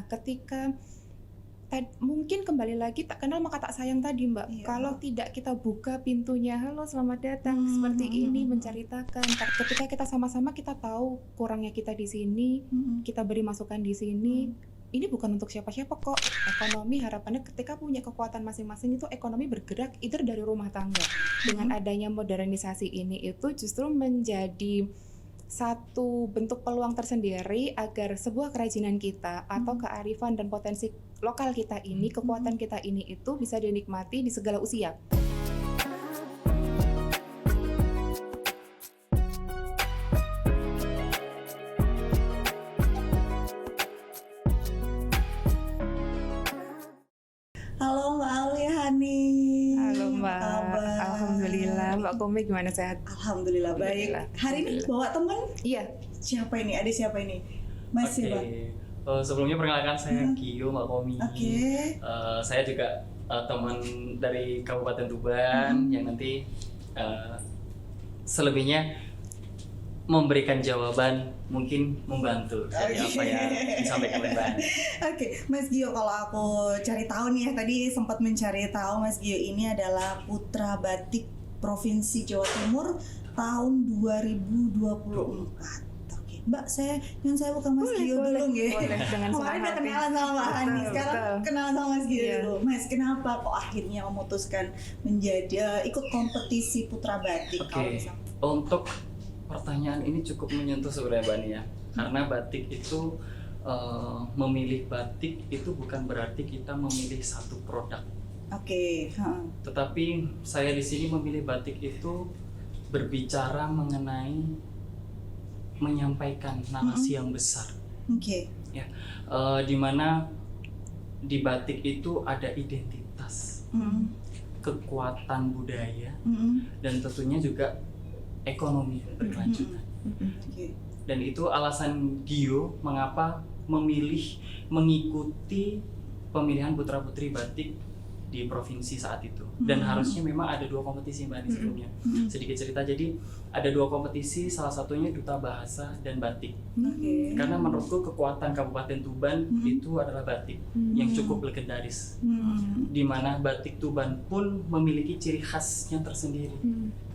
ketika mungkin kembali lagi tak kenal maka tak sayang tadi Mbak. Iya. Kalau tidak kita buka pintunya, halo selamat datang seperti ini menceritakan. Ketika kita sama-sama kita tahu kurangnya kita di sini, kita beri masukan di sini. Ini bukan untuk siapa-siapa kok. Ekonomi harapannya ketika punya kekuatan masing-masing itu ekonomi bergerak either dari rumah tangga. Dengan adanya modernisasi ini itu justru menjadi satu bentuk peluang tersendiri agar sebuah kerajinan kita atau kearifan dan potensi lokal kita ini, kekuatan kita ini itu bisa dinikmati di segala usia. Halo Mbak Auliani. Halo Mbak, Apa kabar? Alhamdulillah. Mbak Komik gimana, sehat? Alhamdulillah baik. Hari ini bawa teman? Iya. Siapa ini? Ada siapa ini? Mas Oke. Bang. Sebelumnya perkenalkan saya Gio, Mbak Komi. Oke. Saya juga teman dari Kabupaten Tuban yang nanti selebihnya memberikan jawaban, mungkin membantu dari apa yang disampaikan oleh Mbak Ani. Oke, Mas Gio, kalau aku cari tahu nih ya, tadi sempat mencari tahu Mas Gio ini adalah putra batik Provinsi Jawa Timur tahun 2024. Oke, Mbak, saya bukan Mas Gio dulu nggih. Boleh, dengan senang Kemarin udah hati. kenalan sama Mbak Ani, Betul, sekarang betul. kenalan sama Mas Gio Iya. dulu. Mas, kenapa kok akhirnya memutuskan menjadi ikut kompetisi putra batik? Oke. Kalau bisa. Untuk pertanyaan ini cukup menyentuh sebenarnya Mbak Ani ya. Karena batik itu memilih batik itu bukan berarti kita memilih satu produk. Oke, heeh. Tetapi saya di sini memilih batik itu berbicara mengenai menyampaikan narasi yang besar. Oke. Di mana di batik itu ada identitas, kekuatan budaya, dan tentunya juga ekonomi berkelanjutan. Oke. Dan itu alasan Gio mengapa memilih mengikuti pemilihan putra-putri batik di provinsi saat itu. Dan harusnya memang ada 2 kompetisi Mbak Ani sebelumnya. Sedikit cerita, jadi ada 2 kompetisi, salah satunya Duta Bahasa dan Batik. Oke. Karena menurutku kekuatan Kabupaten Tuban itu adalah batik yang cukup legendaris. Di mana batik Tuban pun memiliki ciri khasnya tersendiri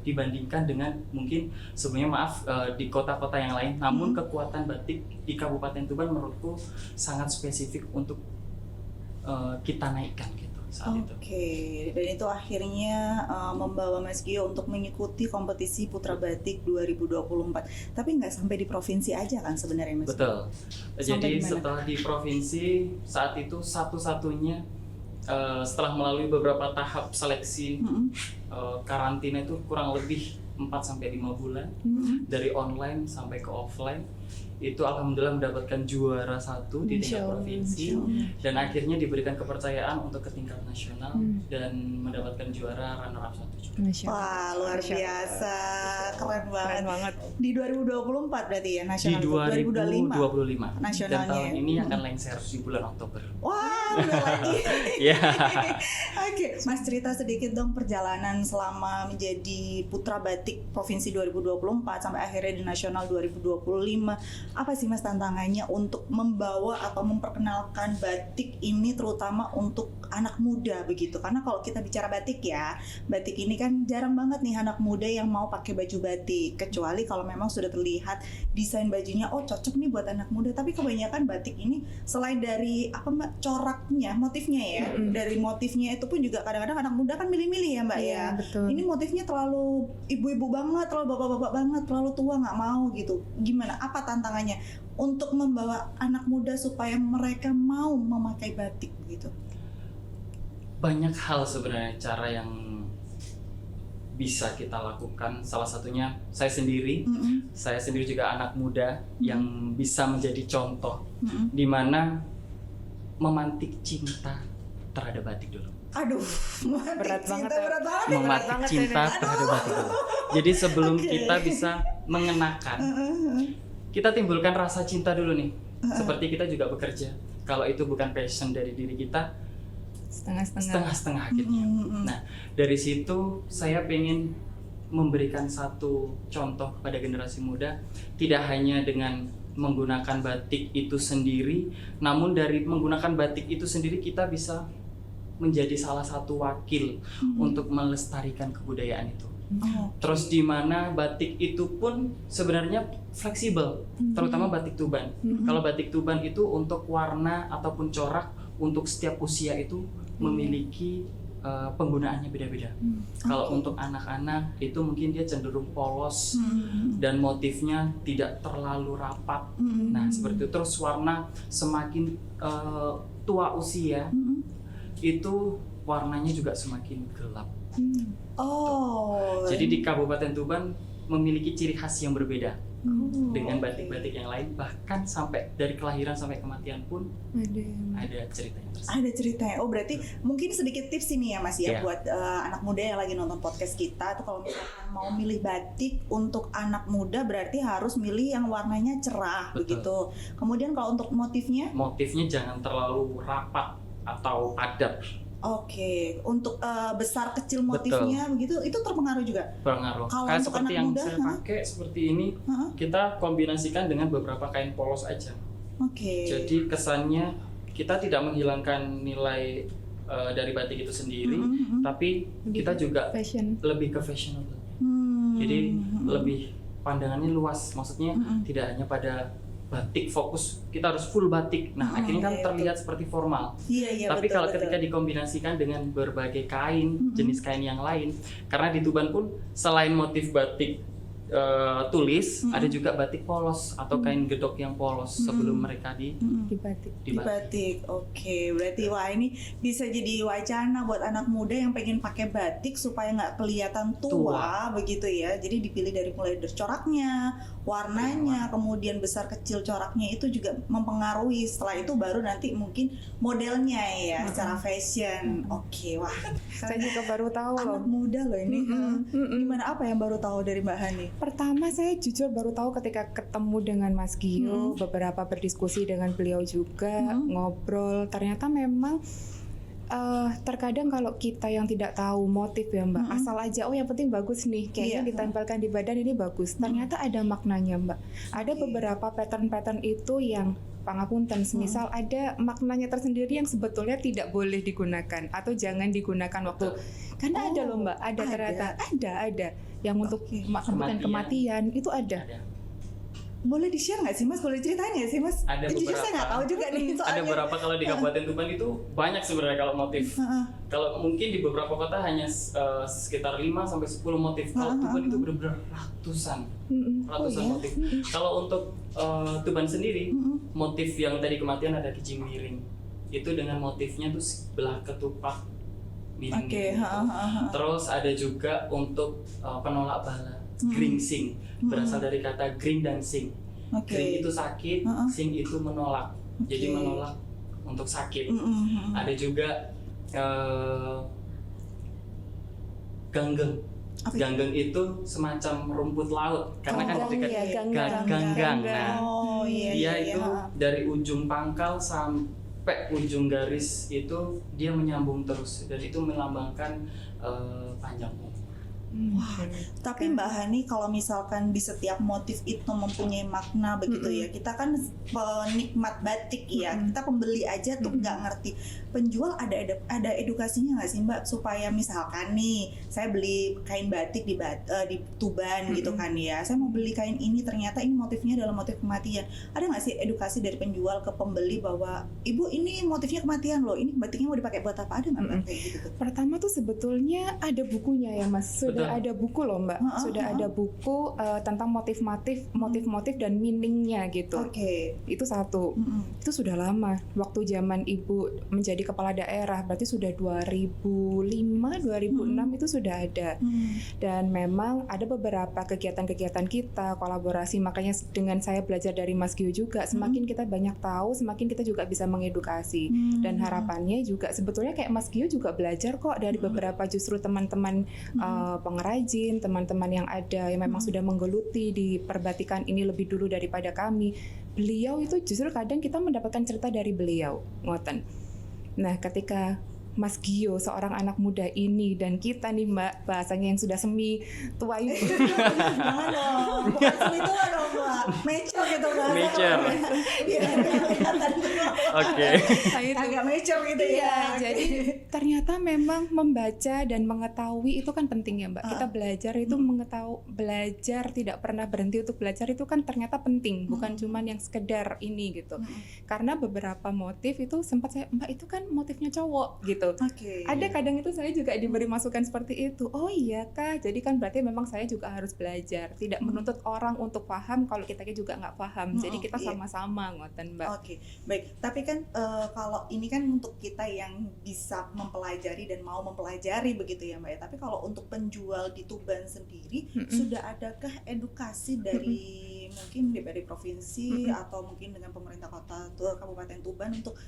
dibandingkan dengan mungkin sebenarnya di kota-kota yang lain. Namun kekuatan batik di Kabupaten Tuban menurutku sangat spesifik untuk kita naikkan gitu saat itu. Oke, dan itu akhirnya membawa Mas Gio untuk mengikuti kompetisi Putra Batik 2024. Tapi nggak sampai di provinsi aja kan sebenarnya Mas? Betul. Sampai Jadi di mana? setelah di provinsi saat itu satu-satunya setelah melalui beberapa tahap seleksi karantina itu kurang lebih 4-5 bulan dari online sampai ke offline, itu alhamdulillah mendapatkan juara 1 di tingkat provinsi dan akhirnya diberikan kepercayaan untuk ke tingkat nasional dan mendapatkan juara runner up 1 juga. Wah, luar biasa, keren banget. Keren banget. Di 2024 berarti ya Di nasional? 2025 Nasionalnya dan tahun ya? ini akan lengser di bulan Oktober. Wah, udah lagi. Iya. Oke, Mas cerita sedikit dong perjalanan selama menjadi Putra Batik Provinsi 2024 sampai akhirnya di Nasional 2025. Apa sih Mas tantangannya untuk membawa atau memperkenalkan batik ini terutama untuk anak muda begitu? Karena kalau kita bicara batik ya, batik ini kan jarang banget nih anak muda yang mau pakai baju batik. Kecuali kalau memang sudah terlihat desain bajunya, oh cocok nih buat anak muda. Tapi kebanyakan batik ini selain dari apa Mbak, coraknya, motifnya ya, dari motifnya itu pun juga kadang-kadang anak muda kan milih-milih ya Mbak ya. Betul. Ini motifnya terlalu ibu-ibu banget, terlalu bapak-bapak banget, terlalu tua nggak mau gitu. Gimana? Apa tantangannya untuk membawa anak muda supaya mereka mau memakai batik gitu? Banyak hal sebenarnya cara yang bisa kita lakukan. Salah satunya saya sendiri juga anak muda yang bisa menjadi contoh di mana memantik cinta terhadap batik dulu. Aduh, Berat banget ya. berat banget. Memantik banget cinta ini. terhadap batik dulu. Jadi sebelum Oke. kita bisa mengenakan, kita timbulkan rasa cinta dulu nih. Seperti kita juga bekerja. Kalau itu bukan passion dari diri kita, setengah-setengah akhirnya. Nah, dari situ saya pengen memberikan satu contoh pada generasi muda, tidak hanya dengan menggunakan batik itu sendiri. Namun dari menggunakan batik itu sendiri kita bisa menjadi salah satu wakil untuk melestarikan kebudayaan itu. Terus di mana batik itu pun sebenarnya fleksibel, terutama batik Tuban. Kalau batik Tuban itu untuk warna ataupun corak untuk setiap usia itu memiliki penggunaannya beda-beda. Kalau untuk anak-anak itu mungkin dia cenderung polos dan motifnya tidak terlalu rapat. Nah seperti itu. Terus warna semakin tua usia itu warnanya juga semakin gelap. Jadi di Kabupaten Tuban memiliki ciri khas yang berbeda dengan batik-batik yang lain, bahkan sampai dari kelahiran sampai kematian pun ada ceritanya tersendiri. Ada ceritanya. Oh berarti mungkin sedikit tips ini ya Mas ya, Yeah. buat anak muda yang lagi nonton podcast kita. Atau kalau misalkan mau milih batik untuk anak muda berarti harus milih yang warnanya cerah. Betul. Begitu. Kemudian kalau untuk motifnya? Motifnya jangan terlalu rapat atau padat. Oke, untuk besar kecil motifnya begitu itu terpengaruh juga. Berpengaruh. Kalau Kayak untuk seperti anak yang muda, saya pakai seperti ini, kita kombinasikan dengan beberapa kain polos aja. Oke. Jadi kesannya kita tidak menghilangkan nilai dari batik itu sendiri, tapi kita juga Fashion. lebih ke fashionable. Jadi lebih pandangannya luas, maksudnya tidak hanya pada batik fokus, kita harus full batik. Nah akhirnya kan iya, terlihat seperti formal. Iya, Tapi betul, kalau betul. ketika dikombinasikan dengan berbagai kain, jenis kain yang lain, karena di Tuban pun selain motif batik tulis, ada juga batik polos atau kain gedok yang polos sebelum mereka di batik. Di batik. Oke, berarti wah ini bisa jadi wacana buat anak muda yang pengen pakai batik supaya nggak kelihatan tua begitu ya. Jadi dipilih dari mulai dari coraknya, warnanya, kemudian besar kecil coraknya itu juga mempengaruhi. Setelah itu baru nanti mungkin modelnya ya secara fashion. Oke, wah. Saya juga baru tahu loh. Anak muda loh ini. Gimana, apa yang baru tahu dari Mbak Hani? Pertama saya jujur baru tahu ketika ketemu dengan Mas Gio, beberapa berdiskusi dengan beliau juga, ngobrol. Ternyata memang terkadang kalau kita yang tidak tahu motif ya Mbak, asal aja yang penting bagus nih, kayaknya ditempelkan di badan ini bagus. Ternyata ada maknanya Mbak. Ada beberapa pattern-pattern itu yang pangapunten, misal ada maknanya tersendiri yang sebetulnya tidak boleh digunakan atau jangan digunakan waktu, karena ada loh Mbak, ada ternyata ada yang untuk kematian itu ada. Boleh di-share nggak sih Mas? Boleh ceritain nggak sih Mas? Ada Jujur beberapa. saya nggak tahu juga nih soalnya. Ada beberapa kalau di Kabupaten Tuban itu banyak sebenarnya kalau motif. Kalau mungkin di beberapa kota hanya sekitar 5 sampai 10 motif. Kalau Tuban itu benar-benar ratusan motif. Kalau untuk Tuban sendiri, motif yang tadi kematian ada kijing miring. Itu dengan motifnya tuh belah ketupat miring. Terus ada juga untuk penolak bala, gringsing, berasal dari kata gring dan sing. Gring itu sakit, sing itu menolak. Jadi menolak untuk sakit. Ada juga ganggeng. Ganggeng itu semacam rumput laut karena kan ketika ganggang. Nah, dia itu dari ujung pangkal sampai ujung garis itu dia menyambung terus dan itu melambangkan panjang umur. Wah, tapi Mbak Hani kalau misalkan di setiap motif itu mempunyai makna begitu ya, kita kan penikmat batik ya, kita pembeli aja tuh nggak ngerti. Penjual ada edukasinya nggak sih Mbak, supaya misalkan nih saya beli kain batik di Tuban gitu kan ya, saya mau beli kain ini ternyata ini motifnya adalah motif kematian. Ada nggak sih edukasi dari penjual ke pembeli bahwa ibu ini motifnya kematian loh, ini batiknya mau dipakai buat apa? Ada nggak Mbak kayak gitu? Pertama tuh sebetulnya ada bukunya ya Mas, sudah ada buku loh Mbak, sudah ada buku tentang motif-motif dan meaningnya gitu. Itu satu. Itu sudah lama. Waktu zaman Ibu menjadi kepala daerah, berarti sudah 2005, 2006 itu sudah ada. Dan memang ada beberapa kegiatan-kegiatan kita, kolaborasi, makanya dengan saya belajar dari Mas Gio juga, semakin kita banyak tahu, semakin kita juga bisa mengedukasi. Dan harapannya juga sebetulnya kayak Mas Gio juga belajar kok dari beberapa justru teman-teman pengrajin, teman-teman yang ada yang memang sudah menggeluti di perbatikan ini lebih dulu daripada kami. Beliau itu justru kadang kita mendapatkan cerita dari beliau, ngoten. Nah, ketika Mas Gio seorang anak muda ini dan kita nih Mbak bahasanya yang sudah semi tua ini Jangan dong, bukan semi tua dong Mbak, mature gitu Mbak. Mature. Iya, kelihatan tua. Oke. Agak mature gitu ya. Iya, jadi ternyata memang membaca dan mengetahui itu kan penting ya Mbak. Kita belajar itu belajar tidak pernah berhenti untuk belajar itu kan ternyata penting, bukan cuman yang sekedar ini gitu. Karena beberapa motif itu sempat saya, Mbak itu kan motifnya cowok gitu. Oke. Ada kadang itu saya juga diberi masukan seperti itu. Oh iya kak, jadi kan berarti memang saya juga harus belajar. Tidak menuntut orang untuk paham kalau kita juga nggak paham. Jadi kita iya. sama-sama ngoten Mbak. Oke, baik. Tapi kan kalau ini kan untuk kita yang bisa mempelajari dan mau mempelajari begitu ya Mbak ya. Tapi kalau untuk penjual di Tuban sendiri, sudah adakah edukasi dari mungkin dari provinsi atau mungkin dengan pemerintah kota Kabupaten Tuban untuk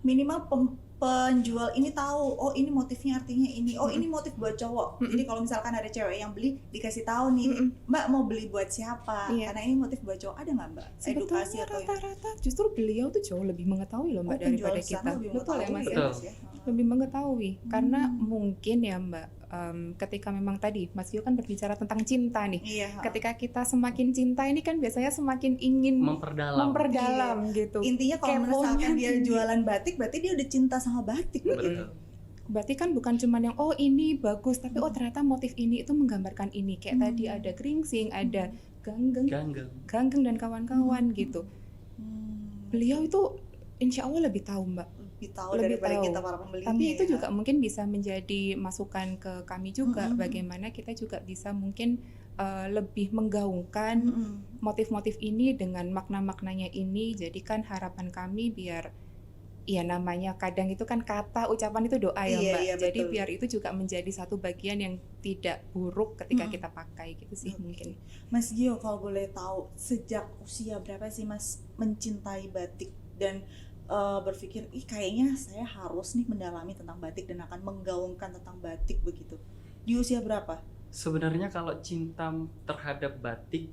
minimal penjual ini tahu, oh ini motifnya artinya ini, oh ini motif buat cowok. Jadi kalau misalkan ada cewek yang beli, dikasih tahu nih, Mbak mau beli buat siapa? Iya. Karena ini motif buat cowok, ada nggak Mbak? Edukasi Sebetulnya atau yang rata-rata justru beliau tuh jauh lebih mengetahui loh Mbak penjual daripada di sana kita. lebih Betul ya Mas mengetahui ya? Betul. Mas ya? Lebih mengetahui karena mungkin ya Mbak ketika memang tadi Mas Gio kan berbicara tentang cinta nih. Iya. Ketika kita semakin cinta ini kan biasanya semakin ingin memperdalam gitu. Intinya kalau Keponya misalkan dia tinggi. jualan batik, berarti dia udah cinta sama batik. Betul. Berarti kan bukan cuma yang oh ini bagus, tapi oh ternyata motif ini itu menggambarkan ini. Kayak tadi ada geringsing, ada ganggeng dan kawan-kawan gitu. Beliau itu insya Allah lebih tahu Mbak. Lebih tahu Lebih daripada tahu. kita para pembelinya. Tapi itu ya. juga mungkin bisa menjadi masukan ke kami juga, bagaimana kita juga bisa mungkin lebih menggaungkan motif-motif ini dengan makna-maknanya ini. Jadi kan harapan kami biar ya namanya kadang itu kan kata ucapan itu doa ya Iya, Mbak. iya, Jadi betul. biar itu juga menjadi satu bagian yang tidak buruk ketika kita pakai gitu sih mungkin. Mas Gio, kalau boleh tahu sejak usia berapa sih Mas mencintai batik dan berpikir kayaknya saya harus nih mendalami tentang batik dan akan menggaungkan tentang batik begitu. Di usia berapa? Sebenarnya kalau cinta terhadap batik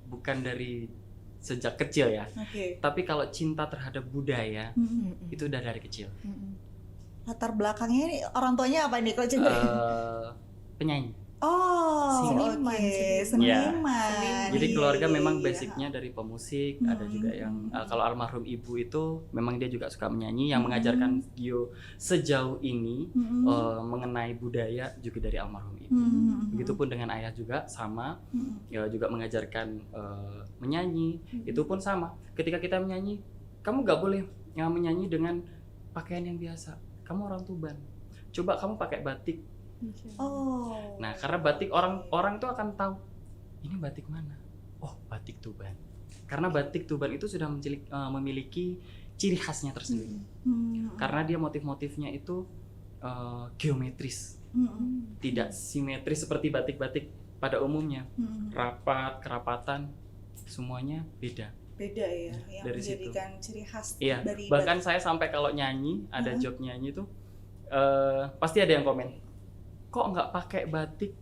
bukan dari sejak kecil ya. Oke. Tapi kalau cinta terhadap budaya itu udah dari kecil. Latar belakangnya ini orang tuanya apa nih kalau cinta? Penyanyi. Oh, Seniman, oke. seniman. Seniman. Jadi keluarga Iya, memang iya. basicnya dari pemusik, ada juga yang kalau almarhum ibu itu memang dia juga suka menyanyi, yang mengajarkan Gio sejauh ini mengenai budaya juga dari almarhum ibu. Begitupun dengan ayah juga sama, ya juga mengajarkan menyanyi, itu pun sama. Ketika kita menyanyi, kamu gak boleh menyanyi dengan pakaian yang biasa. Kamu orang Tuban, coba kamu pakai batik. Oh. Nah, karena batik orang tuh akan tahu ini batik mana. Oh, batik Tuban. Karena batik Tuban itu sudah memiliki ciri khasnya tersendiri. Karena dia motif-motifnya itu geometris, tidak simetris seperti batik-batik pada umumnya. Rapat, kerapatan, semuanya beda. Beda ya, yang Dari situ. menjadikan ciri khas Iya. dari Bahkan saya sampai kalau nyanyi, ada job nyanyi itu pasti ada yang komen, kok nggak pakai batik?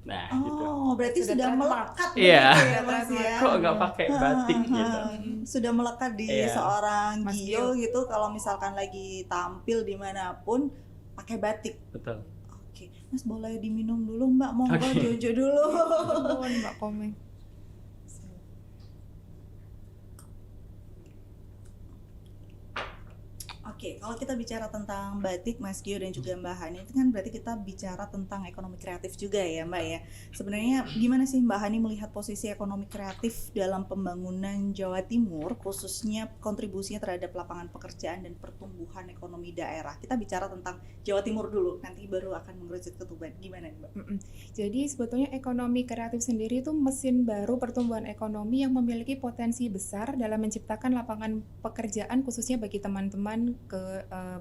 Nah, gitu. Oh, berarti sudah trademark. melekat Iya. begitu ya Mas ya. Kok nggak pakai batik gitu? Sudah melekat di Iya. seorang Mas Gio gitu kalau misalkan lagi tampil dimanapun pakai batik. Betul. Oke, Mas boleh diminum dulu Mbak, monggo Oke. Jojo dulu. Mohon Mbak Komeng. Oke, kalau kita bicara tentang batik Mas Gio dan juga Mbak Hani, itu kan berarti kita bicara tentang ekonomi kreatif juga ya Mbak ya. Sebenarnya gimana sih Mbak Hani melihat posisi ekonomi kreatif dalam pembangunan Jawa Timur, khususnya kontribusinya terhadap lapangan pekerjaan dan pertumbuhan ekonomi daerah? Kita bicara tentang Jawa Timur dulu, nanti baru akan mengerucut ke Tuban. Gimana Mbak? Jadi sebetulnya ekonomi kreatif sendiri itu mesin baru pertumbuhan ekonomi yang memiliki potensi besar dalam menciptakan lapangan pekerjaan khususnya bagi teman-teman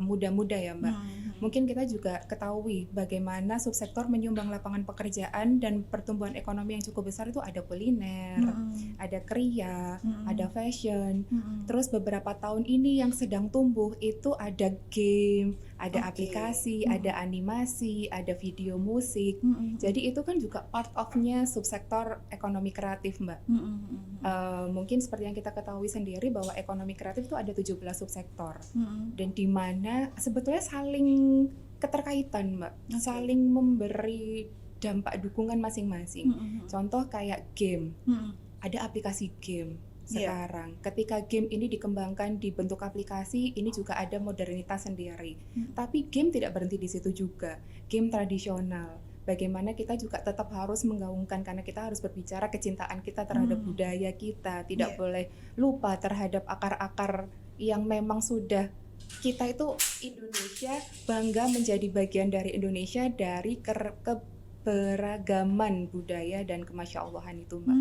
muda-muda ya Mbak. Mungkin kita juga ketahui bagaimana subsektor menyumbang lapangan pekerjaan dan pertumbuhan ekonomi yang cukup besar itu ada kuliner, ada kriya, ada fashion. Terus beberapa tahun ini yang sedang tumbuh itu ada game, ada aplikasi, ada animasi, ada video musik. Jadi itu kan juga part of-nya subsektor ekonomi kreatif, Mbak. Mungkin seperti yang kita ketahui sendiri bahwa ekonomi kreatif itu ada 17 subsektor. Dan di mana sebetulnya saling keterkaitan, Mbak. Saling memberi dampak dukungan masing-masing. Contoh kayak game. Ada aplikasi game sekarang. Ketika game ini dikembangkan di bentuk aplikasi, ini juga ada modernitas sendiri. Tapi game tidak berhenti di situ juga. Game tradisional. Bagaimana kita juga tetap harus menggaungkan, karena kita harus berbicara kecintaan kita terhadap budaya kita. Tidak boleh lupa terhadap akar-akar yang memang sudah kita itu Indonesia, bangga menjadi bagian dari Indonesia, dari keberagaman budaya dan kemasya-Allahan itu, Mbak.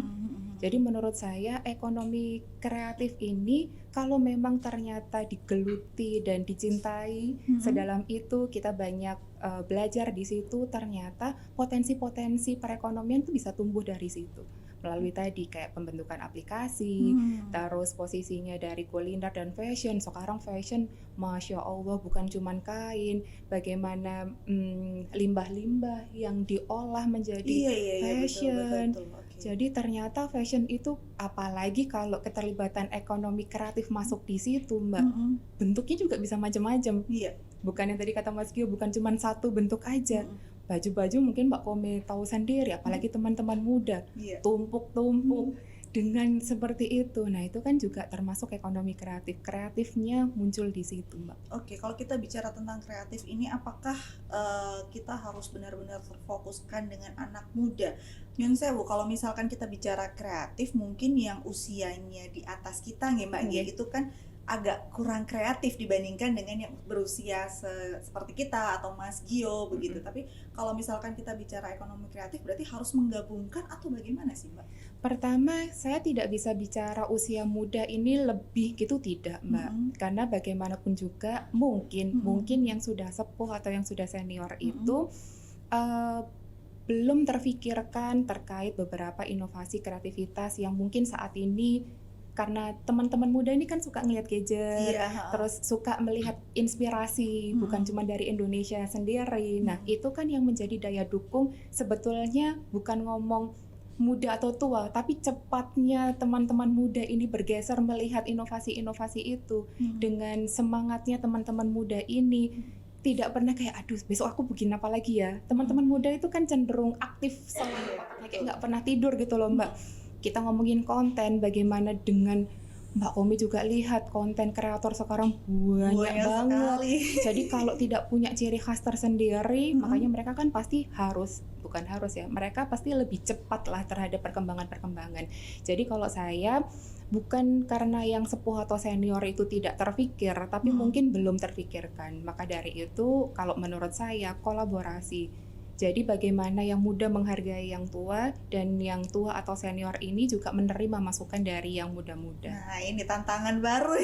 Jadi menurut saya ekonomi kreatif ini kalau memang ternyata digeluti dan dicintai sedalam itu, kita banyak belajar di situ, ternyata potensi-potensi perekonomian itu bisa tumbuh dari situ. Melalui tadi kayak pembentukan aplikasi, terus posisinya dari kuliner dan fashion. Sekarang fashion, Masya Allah, bukan cuman kain, bagaimana limbah-limbah yang diolah menjadi fashion. Betul. Okay. Jadi ternyata fashion itu, apalagi kalau keterlibatan ekonomi kreatif masuk di situ, Mbak, bentuknya juga bisa macam-macam. Bukan yang tadi kata Mas Gio, bukan cuma satu bentuk aja. Baju-baju mungkin Mbak Kome tahu sendiri, apalagi teman-teman muda, tumpuk-tumpuk dengan seperti itu. Nah itu kan juga termasuk ekonomi kreatif. Kreatifnya muncul di situ, Mbak. Oke, kalau kita bicara tentang kreatif ini, apakah kita harus benar-benar terfokuskan dengan anak muda? Nyun sewu, kalau misalkan kita bicara kreatif, mungkin yang usianya di atas kita nih Mbak, itu kan agak kurang kreatif dibandingkan dengan yang berusia seperti kita atau Mas Gio begitu. Tapi kalau misalkan kita bicara ekonomi kreatif, berarti harus menggabungkan atau bagaimana sih, Mbak? Pertama, saya tidak bisa bicara usia muda ini lebih gitu, tidak, Mbak. Karena bagaimanapun juga mungkin yang sudah sepuh atau yang sudah senior itu belum terfikirkan terkait beberapa inovasi kreativitas yang mungkin saat ini, karena teman-teman muda ini kan suka ngelihat gadget, terus suka melihat inspirasi, bukan cuma dari Indonesia sendiri. Nah, itu kan yang menjadi daya dukung sebetulnya, bukan ngomong muda atau tua, tapi cepatnya teman-teman muda ini bergeser melihat inovasi-inovasi itu. Dengan semangatnya teman-teman muda ini, tidak pernah kayak, aduh besok aku bikin apa lagi ya. Teman-teman muda itu kan cenderung aktif selalu, kayak nggak pernah tidur gitu loh, Mbak. Kita ngomongin konten, bagaimana dengan Mbak Komi juga lihat konten kreator sekarang banyak banget. Jadi kalau tidak punya ciri khas tersendiri, makanya mereka kan pasti mereka pasti lebih cepat lah terhadap perkembangan-perkembangan. Jadi kalau saya, bukan karena yang sepuh atau senior itu tidak terpikir, tapi mungkin belum terpikirkan. Maka dari itu, kalau menurut saya, kolaborasi. Jadi bagaimana yang muda menghargai yang tua, dan yang tua atau senior ini juga menerima masukan dari yang muda-muda. Nah ini tantangan baru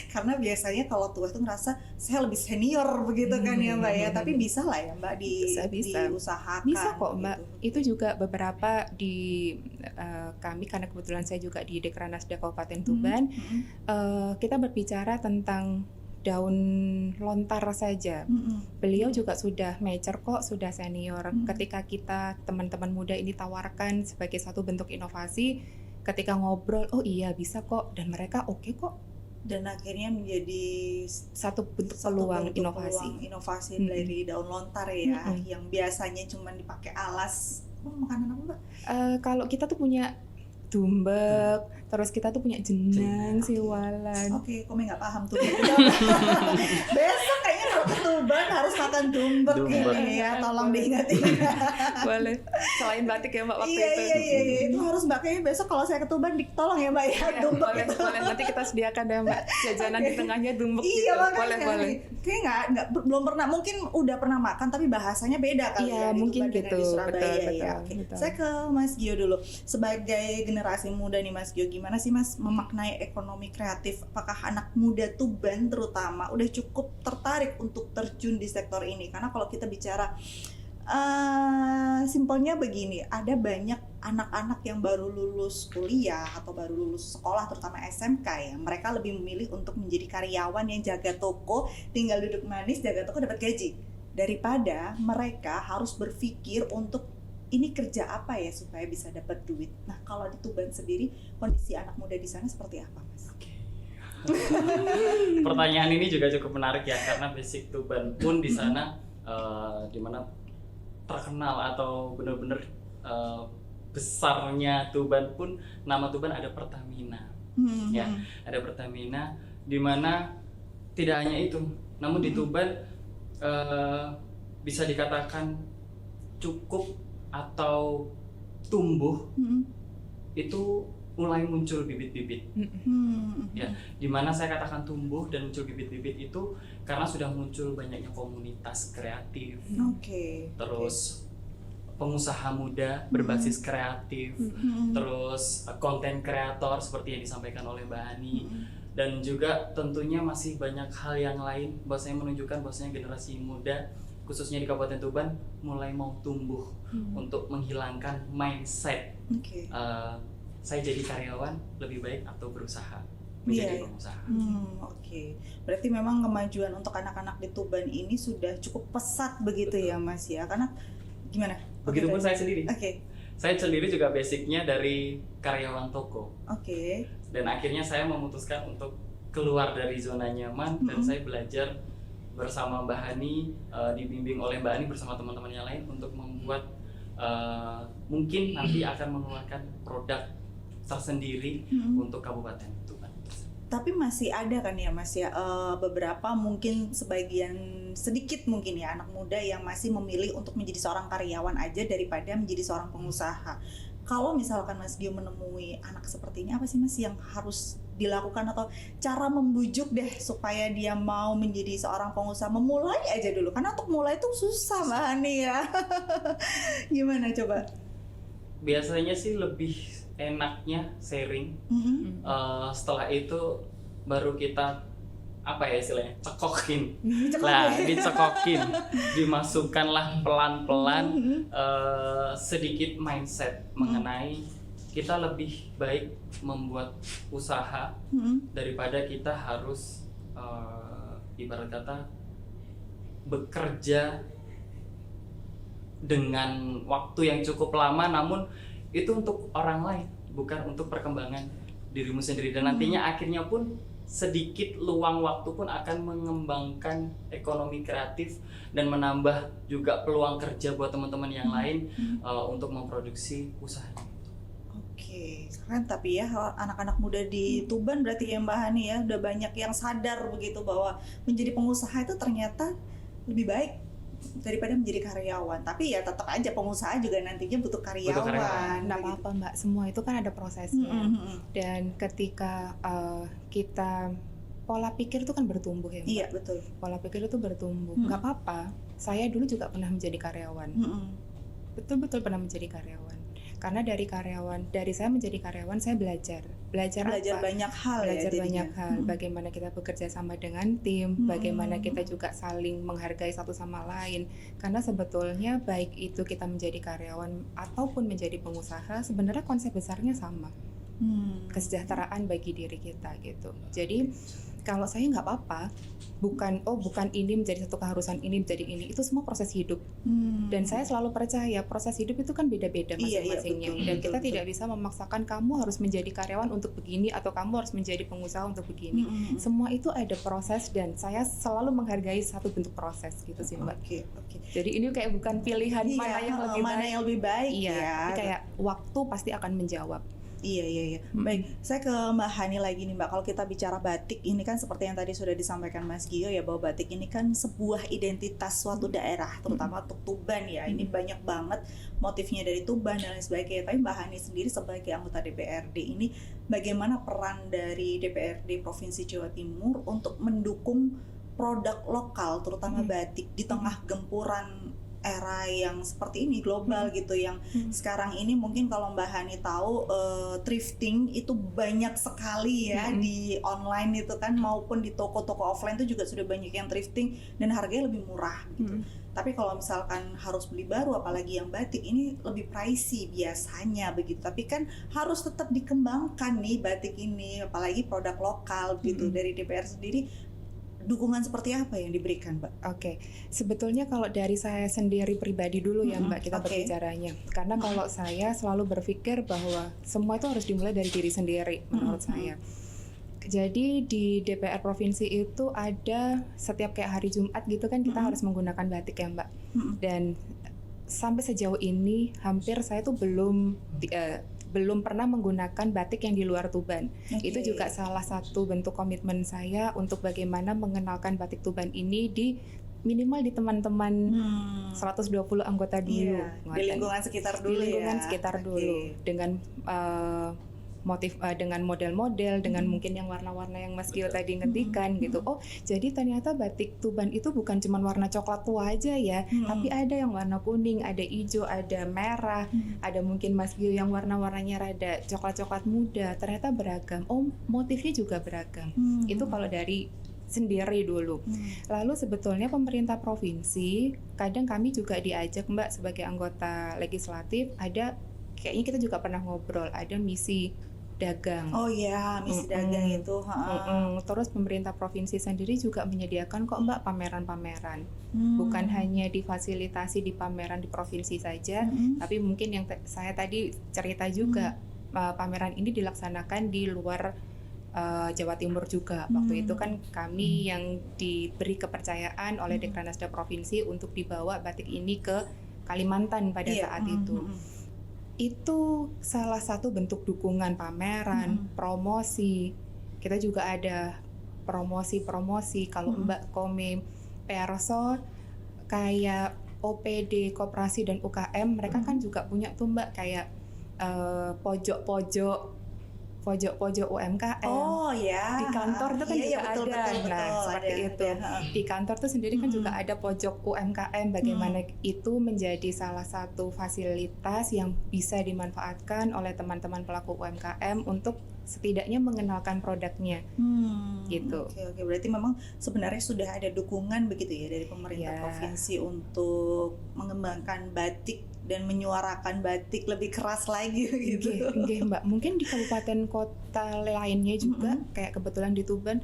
karena biasanya kalau tua itu ngerasa saya lebih senior begitu kan ya Mbak ya. Tapi bisa lah ya Mbak diusahakan. Bisa kok Mbak. Gitu. Itu juga beberapa di kami, karena kebetulan saya juga di Dekranasda Kabupaten Tuban, kita berbicara tentang daun lontar saja. Beliau juga sudah mature kok, sudah senior. Ketika kita teman-teman muda ini tawarkan sebagai satu bentuk inovasi, ketika ngobrol, oh iya bisa kok, dan mereka oke kok. Dan akhirnya menjadi satu bentuk peluang inovasi dari daun lontar ya, yang biasanya cuma dipakai alas. Makanan apa Mbak? Kalau kita tuh punya dumbek, terus kita tuh punya jenang, siwalan. Oke, Komi nggak paham tuh. Besok kayaknya kalau ke Tuban harus makan dumbek ini ya, tolong diingatin. Boleh. Selain batik ya Mbak waktu itu. Iya, itu harus Mbak, kayaknya besok kalau saya ke Tuban tolong ya Mbak ya, dumbek itu. Boleh, nanti kita sediakan deh Mbak, jajanan di tengahnya dumbek gitu. Boleh. Kayaknya belum pernah, mungkin udah pernah makan tapi bahasanya beda kali ya. Iya, mungkin gitu. Di Surabaya ya. Betul. Saya ke Mas Gio dulu. Sebagai generasi muda nih Mas Gio, gimana sih Mas memaknai ekonomi kreatif? Apakah anak muda Tuban terutama udah cukup tertarik untuk terjun di sektor ini? Karena kalau kita bicara simpelnya begini, ada banyak anak-anak yang baru lulus kuliah atau baru lulus sekolah, terutama SMK ya, mereka lebih memilih untuk menjadi karyawan yang jaga toko, tinggal duduk manis, jaga toko dapat gaji, daripada mereka harus berpikir untuk ini kerja apa ya supaya bisa dapat duit. Nah, kalau di Tuban sendiri, kondisi anak muda di sana seperti apa, Mas? Pertanyaan ini juga cukup menarik ya, karena basic Tuban pun di sana di mana terkenal atau benar-benar besarnya Tuban pun, nama Tuban ada Pertamina. Ya, ada Pertamina, di mana tidak hanya itu, namun di Tuban bisa dikatakan cukup atau tumbuh itu mulai muncul bibit-bibit. Ya, di mana saya katakan tumbuh dan muncul bibit-bibit itu karena sudah muncul banyaknya komunitas kreatif. Terus pengusaha muda berbasis kreatif, terus konten kreator seperti yang disampaikan oleh Mbak Hani, dan juga tentunya masih banyak hal yang lain bahwasanya menunjukkan bahwasanya generasi muda khususnya di Kabupaten Tuban mulai mau tumbuh untuk menghilangkan mindset saya jadi karyawan lebih baik atau berusaha menjadi pengusaha. Berarti memang kemajuan untuk anak-anak di Tuban ini sudah cukup pesat begitu. Betul. Ya Mas ya, karena gimana? Begitupun saya sendiri. Saya sendiri juga basicnya dari karyawan toko. Dan akhirnya saya memutuskan untuk keluar dari zona nyaman dan saya belajar bersama Mbak Hani, dibimbing oleh Mbak Hani bersama teman-teman yang lain untuk membuat mungkin nanti akan mengeluarkan produk tersendiri untuk Kabupaten Tuban. Tapi masih ada kan ya Mas ya, beberapa mungkin sebagian sedikit mungkin ya anak muda yang masih memilih untuk menjadi seorang karyawan aja daripada menjadi seorang pengusaha. Kalau misalkan Mas Gio menemui anak seperti ini, apa sih Mas yang harus dilakukan atau cara membujuk deh supaya dia mau menjadi seorang pengusaha? Memulai aja dulu, karena untuk mulai itu susah Mbak Hani ya. Gimana coba? Biasanya sih lebih enaknya sharing. Setelah itu baru kita apa ya istilahnya, cekokin. Dicekokin, dimasukkanlah pelan-pelan sedikit mindset mengenai kita lebih baik membuat usaha daripada kita harus ibarat kata bekerja dengan waktu yang cukup lama, namun itu untuk orang lain, bukan untuk perkembangan dirimu sendiri. Dan nantinya akhirnya pun sedikit luang waktu pun akan mengembangkan ekonomi kreatif dan menambah juga peluang kerja buat teman-teman yang lain untuk memproduksi usahanya. Keren. Tapi ya anak-anak muda di Tuban berarti ya Mbak Hani ya udah banyak yang sadar begitu bahwa menjadi pengusaha itu ternyata lebih baik daripada menjadi karyawan. Tapi ya tetap aja pengusaha juga nantinya butuh karyawan. Nggak apa-apa Mbak, semua itu kan ada prosesnya. Dan ketika kita pola pikir itu kan bertumbuh ya Mbak. Iya betul. Pola pikir itu bertumbuh. Nggak apa-apa. Saya dulu juga pernah menjadi karyawan. Betul-betul pernah menjadi karyawan. Karena dari saya menjadi karyawan, saya belajar apa? Banyak hal. Belajar banyak hal. Bagaimana kita bekerja sama dengan tim, bagaimana kita juga saling menghargai satu sama lain. Karena sebetulnya baik itu kita menjadi karyawan ataupun menjadi pengusaha, sebenarnya konsep besarnya sama. Kesejahteraan bagi diri kita gitu. Jadi kalau saya nggak apa-apa, bukan ini menjadi satu keharusan, ini menjadi ini, itu semua proses hidup. Dan saya selalu percaya proses hidup itu kan beda-beda masing-masingnya. Dan kita tidak bisa memaksakan kamu harus menjadi karyawan untuk begini atau kamu harus menjadi pengusaha untuk begini. Semua itu ada proses dan saya selalu menghargai satu bentuk proses gitu sih Mbak. Jadi ini kayak bukan pilihan mana yang lebih baik. Iya, kayak waktu pasti akan menjawab. Iya. Baik, saya ke Mbak Hani lagi nih Mbak. Kalau kita bicara batik, ini kan seperti yang tadi sudah disampaikan Mas Gio ya, bahwa batik ini kan sebuah identitas suatu daerah, terutama untuk Tuban ya. Ini banyak banget motifnya dari Tuban dan lain sebagainya. Tapi Mbak Hani sendiri sebagai anggota DPRD ini, bagaimana peran dari DPRD Provinsi Jawa Timur untuk mendukung produk lokal, terutama batik di tengah gempuran era yang seperti ini global gitu, yang sekarang ini mungkin kalau Mbak Hani tahu thrifting itu banyak sekali ya di online itu kan, maupun di toko-toko offline itu juga sudah banyak yang thrifting dan harganya lebih murah gitu. Tapi kalau misalkan harus beli baru, apalagi yang batik ini lebih pricey biasanya begitu. Tapi kan harus tetap dikembangkan nih batik ini, apalagi produk lokal gitu. Dari DPR sendiri dukungan seperti apa yang diberikan, Mbak? Oke, sebetulnya kalau dari saya sendiri pribadi dulu ya Mbak, kita berbicaranya. Karena kalau saya selalu berpikir bahwa semua itu harus dimulai dari diri sendiri menurut saya. Jadi di DPR provinsi itu ada setiap kayak hari Jumat gitu kan kita harus menggunakan batik ya Mbak. Dan sampai sejauh ini hampir saya tuh belum pernah menggunakan batik yang di luar Tuban. Itu juga salah satu bentuk komitmen saya untuk bagaimana mengenalkan batik Tuban ini di minimal di teman-teman 120 anggota dulu. Di lingkungan sekitar dulu dulu dengan motif dengan model-model, dengan mungkin yang warna-warna yang Mas Gio tadi ngetikan gitu. Oh, jadi ternyata batik Tuban itu bukan cuma warna coklat tua aja ya, tapi ada yang warna kuning, ada hijau, ada merah, ada mungkin Mas Gio yang warna-warnanya rada coklat-coklat muda. Ternyata beragam. Oh, motifnya juga beragam. Itu kalau dari sendiri dulu. Lalu sebetulnya pemerintah provinsi, kadang kami juga diajak Mbak sebagai anggota legislatif, ada kayaknya kita juga pernah ngobrol, ada misi dagang. Oh iya, misi dagang itu. Terus pemerintah provinsi sendiri juga menyediakan kok Mbak pameran-pameran. Bukan hanya difasilitasi di pameran di provinsi saja, tapi mungkin yang saya tadi cerita juga, pameran ini dilaksanakan di luar Jawa Timur juga. Waktu itu kan kami yang diberi kepercayaan oleh Dekranasda Provinsi untuk dibawa batik ini ke Kalimantan pada saat itu. Itu salah satu bentuk dukungan pameran, promosi. Kita juga ada promosi-promosi. Kalau Mbak Kome Perso kayak OPD, Koperasi dan UKM, mereka kan juga punya tuh Mbak kayak pojok-pojok UMKM. Oh ya. Di kantor itu kan juga betul, ada. Nah, seperti itu. Di kantor tuh sendiri kan juga ada pojok UMKM. Bagaimana itu menjadi salah satu fasilitas yang bisa dimanfaatkan oleh teman-teman pelaku UMKM untuk setidaknya mengenalkan produknya. Gitu. Oke, berarti memang sebenarnya sudah ada dukungan begitu ya dari pemerintah provinsi untuk mengembangkan batik dan menyuarakan batik lebih keras lagi gitu. Oke, Mbak. Mungkin di kabupaten kota lainnya juga kayak kebetulan di Tuban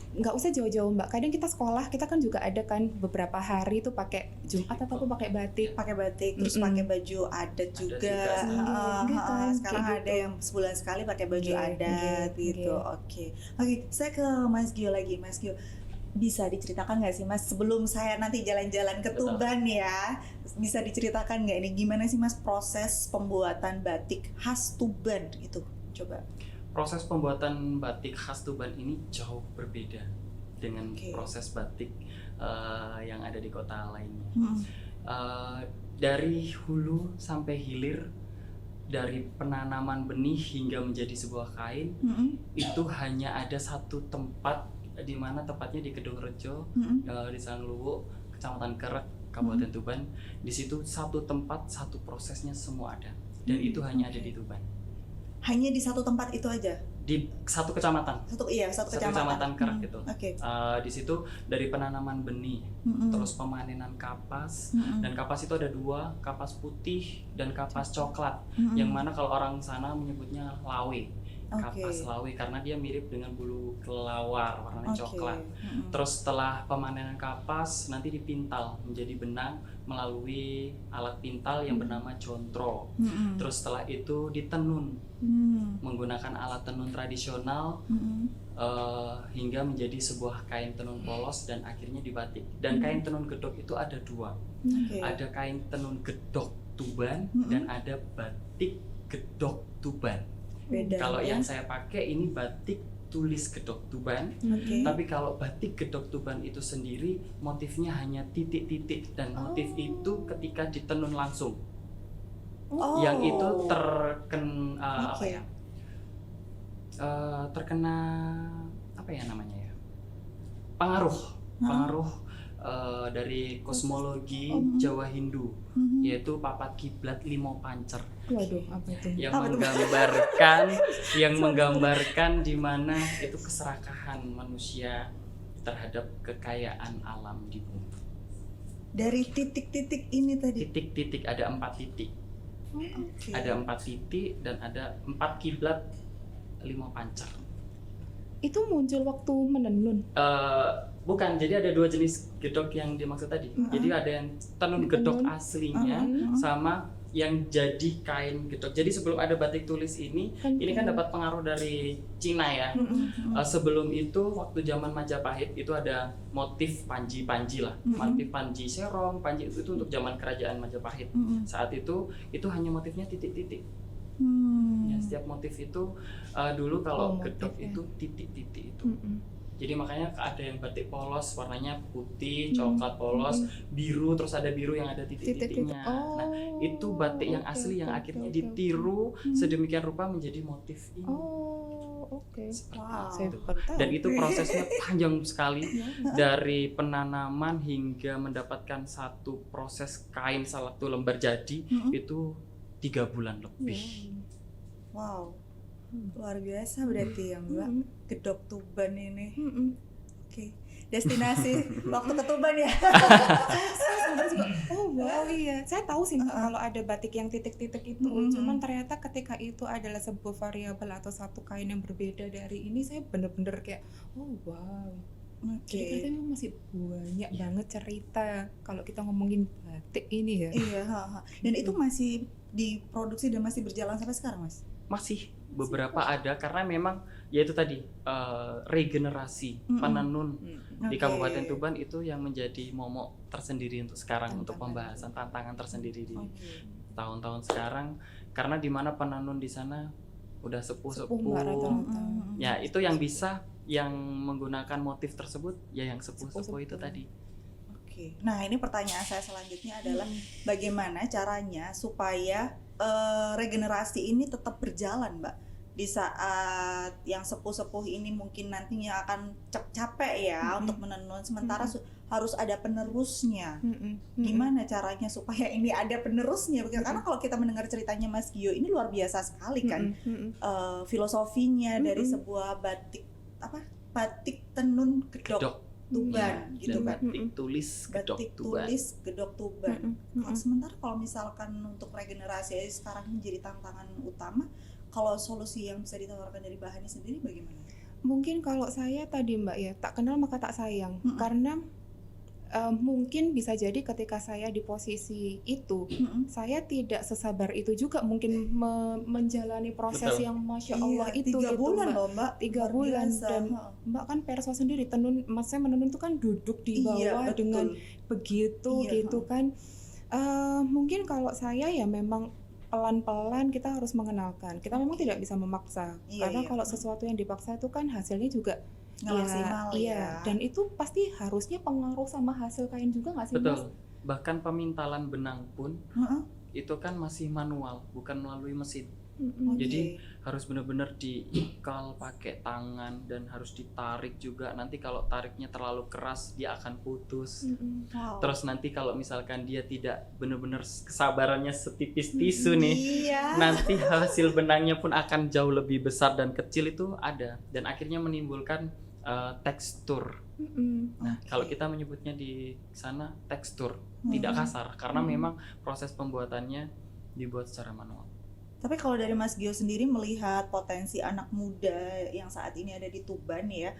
nggak usah jauh-jauh Mbak. Kadang kita sekolah kita kan juga ada kan beberapa hari tuh pakai Jumat atau pakai batik. Terus pakai baju adat juga. Sekarang ada yang sebulan sekali pakai baju adat gitu. Oke, saya ke Mas Gio lagi. Mas Gio, bisa diceritakan nggak sih Mas, sebelum saya nanti jalan-jalan ke Tuban ya, bisa diceritakan nggak ini gimana sih Mas proses pembuatan batik khas Tuban itu? Coba. Proses pembuatan batik khas Tuban ini jauh berbeda dengan proses batik yang ada di kota lainnya. Dari hulu sampai hilir, dari penanaman benih hingga menjadi sebuah kain, itu hanya ada satu tempat, di mana tepatnya di Kedung Rejo, di Sangluwo, Kecamatan Kerek, Kabupaten Tuban. Di situ satu tempat, satu prosesnya semua ada, dan itu hanya ada di Tuban. Hanya di satu tempat itu aja? Di satu kecamatan. Satu kecamatan Kerek itu. Di situ dari penanaman benih, terus pemanenan kapas, dan kapas itu ada dua, kapas putih dan kapas coklat, yang mana kalau orang sana menyebutnya lawe. Kapas lawe karena dia mirip dengan bulu kelawar warnanya coklat. Terus setelah pemanenan kapas nanti dipintal menjadi benang melalui alat pintal yang bernama jontro. Terus setelah itu ditenun menggunakan alat tenun tradisional hingga menjadi sebuah kain tenun polos dan akhirnya dibatik. Dan kain tenun gedok itu ada dua. Ada kain tenun gedok Tuban dan ada batik gedok Tuban. Kalau yang saya pakai ini batik tulis gedok Tuban, tapi kalau batik gedok Tuban itu sendiri motifnya hanya titik-titik, dan motif itu ketika ditenun langsung, yang itu terkena apa ya namanya ya, pengaruh dari kosmologi Jawa Hindu, yaitu papat kiblat limo pancer. Waduh, apa itu? Yang menggambarkan di mana itu keserakahan manusia terhadap kekayaan alam di bumi. Dari titik-titik ini tadi. Titik-titik, ada 4 titik. Oke. Ada 4 titik dan ada 4 kiblat limo pancer. Itu muncul waktu menenun. Bukan, jadi ada 2 jenis gedok yang dimaksud tadi. Jadi ada yang tenun gedok aslinya sama yang jadi kain gedok. Jadi sebelum ada batik tulis ini kan dapat pengaruh dari Cina ya. Sebelum itu waktu zaman Majapahit itu ada motif panji-panji lah. Motif panji serong, panji itu untuk zaman kerajaan Majapahit. Saat itu hanya motifnya titik-titik. Ya, setiap motif itu dulu kalau gedok itu titik-titik itu. Jadi makanya ada yang batik polos warnanya putih, coklat polos, biru, terus ada biru yang ada titik-titiknya. Nah, itu batik yang asli yang akhirnya ditiru sedemikian rupa menjadi motif ini. Wow. Dan itu prosesnya panjang sekali, dari penanaman hingga mendapatkan satu proses kain satu lembar jadi itu 3 bulan lebih. Wow. Luar biasa berarti ya Mbak, gedok Tuban ini. Oke. Destinasi waktu ke Tuban ya. Oh wow, iya. Saya tahu sih Mbak, kalau ada batik yang titik-titik itu. Cuman ternyata ketika itu adalah sebuah variabel atau satu kain yang berbeda dari ini, saya bener-bener kayak oh wow. Jadi ternyata memang masih banyak banget cerita kalau kita ngomongin batik ini ya. Iya. Dan itu masih diproduksi dan masih berjalan sampai sekarang, Mas? Masih beberapa ada, karena memang ya itu tadi regenerasi penenun di Kabupaten Tuban itu yang menjadi momok tersendiri untuk sekarang, untuk pembahasan tantangan tersendiri di tahun-tahun sekarang, karena di mana penenun di sana udah sepuh-sepuh. Ya itu yang bisa yang menggunakan motif tersebut ya yang sepuh-sepuh itu tadi. Nah ini pertanyaan saya selanjutnya adalah bagaimana caranya supaya regenerasi ini tetap berjalan, Mbak, di saat yang sepuh-sepuh ini mungkin nantinya akan capek ya untuk menenun, sementara harus ada penerusnya. Gimana caranya supaya ini ada penerusnya? Karena kalau kita mendengar ceritanya Mas Gio ini luar biasa sekali kan, filosofinya dari sebuah batik tenun gedok Tuban gitu kan. Batik tulis gedok Tuban. Sementara kalau misalkan untuk regenerasi sekarang menjadi tantangan utama, kalau solusi yang bisa ditawarkan dari Bahani sendiri bagaimana? Mungkin kalau saya tadi Mbak ya, tak kenal maka tak sayang. Karena mungkin bisa jadi ketika saya di posisi itu, saya tidak sesabar itu juga mungkin menjalani proses yang Masya Allah itu 3 gitu bulan Mbak. loh Mbak. 3 bulan dan Mbak kan perso sendiri maksudnya menenun itu kan duduk di bawah dengan begitu gitu kan. Mungkin kalau saya ya memang pelan-pelan kita harus mengenalkan. Kita memang tidak bisa memaksa. Karena kalau sesuatu yang dipaksa itu kan hasilnya juga maksimal ya. Dan itu pasti harusnya pengaruh sama hasil kain juga nggak sih Mas? Betul. Bahkan pemintalan benang pun itu kan masih manual, bukan melalui mesin. Jadi harus benar-benar diikal pakai tangan dan harus ditarik juga. Nanti kalau tariknya terlalu keras dia akan putus. Terus nanti kalau misalkan dia tidak benar-benar kesabarannya setipis tisu nih, nanti hasil benangnya pun akan jauh lebih besar dan kecil itu ada, dan akhirnya menimbulkan tekstur. Nah, kalau kita menyebutnya di sana tekstur, tidak kasar, karena memang proses pembuatannya dibuat secara manual. Tapi kalau dari Mas Gio sendiri melihat potensi anak muda yang saat ini ada di Tuban ya,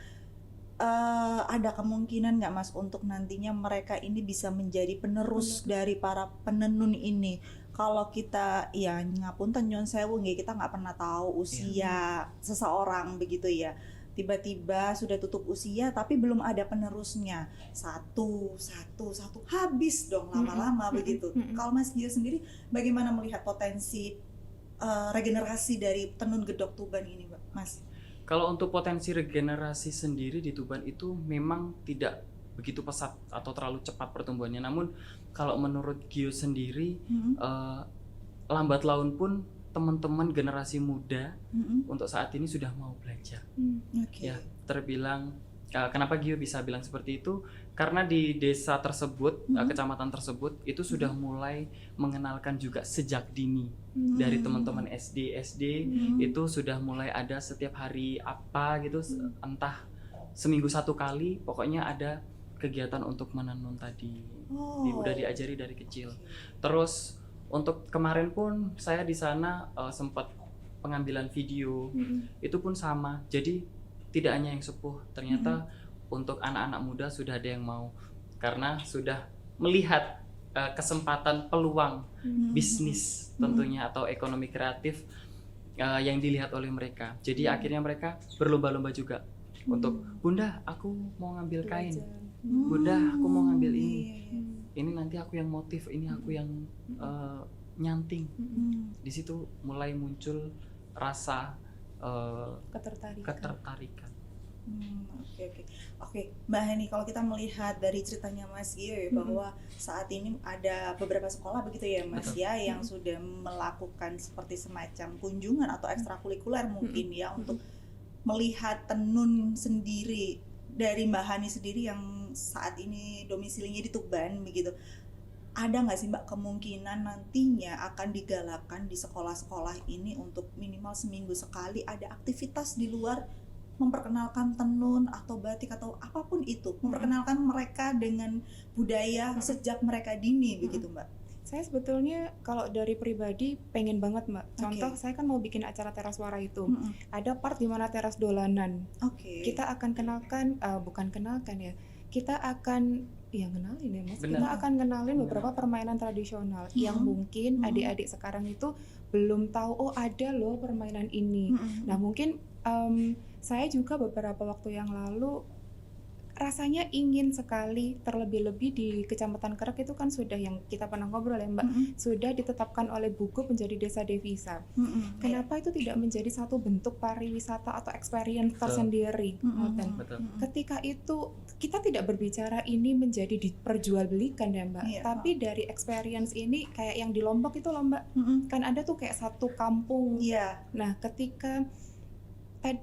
ada kemungkinan nggak Mas untuk nantinya mereka ini bisa menjadi penerus dari para penenun ini? Kalau kita ya ngapunten nyon sewu nggih, kita nggak pernah tahu usia seseorang begitu ya. Tiba-tiba sudah tutup usia tapi belum ada penerusnya, satu habis dong lama-lama begitu. Kalau Mas Gio sendiri bagaimana melihat potensi regenerasi dari tenun gedok Tuban ini, Mas? Kalau untuk potensi regenerasi sendiri di Tuban itu memang tidak begitu pesat atau terlalu cepat pertumbuhannya. Namun kalau menurut Gio sendiri, lambat laun pun teman-teman generasi muda untuk saat ini sudah mau belajar. Ya, terbilang Kenapa Gio bisa bilang seperti itu? Karena di desa tersebut, kecamatan tersebut itu sudah mulai mengenalkan juga sejak dini. Dari teman-teman SD itu sudah mulai ada setiap hari apa gitu, entah seminggu satu kali, pokoknya ada kegiatan untuk menenun tadi. Udah diajari dari kecil. Terus untuk kemarin pun saya di sana sempat pengambilan video, itu pun sama. Jadi tidak hanya yang sepuh, ternyata untuk anak-anak muda sudah ada yang mau, karena sudah melihat kesempatan peluang bisnis tentunya atau ekonomi kreatif yang dilihat oleh mereka. Jadi akhirnya mereka berlomba-lomba juga untuk, Bunda aku mau ngambil kain, Bunda aku mau ngambil ini nanti aku yang motif, ini aku yang nyanting. Di situ mulai muncul rasa ketertarikan. Oke, Mbak Hani, kalau kita melihat dari ceritanya Mas Gio ya, bahwa saat ini ada beberapa sekolah begitu ya Mas ya, yang sudah melakukan seperti semacam kunjungan atau ekstrakurikuler mungkin ya, untuk melihat tenun sendiri dari Mbak Hani sendiri yang saat ini domisilinya di Tuban begitu. Ada nggak sih Mbak kemungkinan nantinya akan digalakkan di sekolah-sekolah ini untuk minimal seminggu sekali ada aktivitas di luar, memperkenalkan tenun atau batik atau apapun itu, memperkenalkan mereka dengan budaya sejak mereka dini begitu Mbak? Saya sebetulnya kalau dari pribadi pengen banget Mbak. Contoh saya kan mau bikin acara teras suara itu. Ada part di mana teras dolanan. Kita akan bukan kenalkan ya. Kita akan kenalin ya Mas. Benar. Kita akan kenalin beberapa permainan tradisional yang mungkin adik-adik sekarang itu belum tahu, oh ada loh permainan ini. Nah mungkin saya juga beberapa waktu yang lalu rasanya ingin sekali, terlebih-lebih di Kecamatan Kerek itu kan sudah, yang kita pernah ngobrol ya Mbak, sudah ditetapkan oleh Bugub menjadi desa devisa. Kenapa itu tidak menjadi satu bentuk pariwisata atau experience tersendiri? Ketika itu kita tidak berbicara ini menjadi diperjualbelikan ya Mbak, tapi dari experience ini kayak yang di Lombok itu loh Mbak, kan ada tuh kayak satu kampung. Nah ketika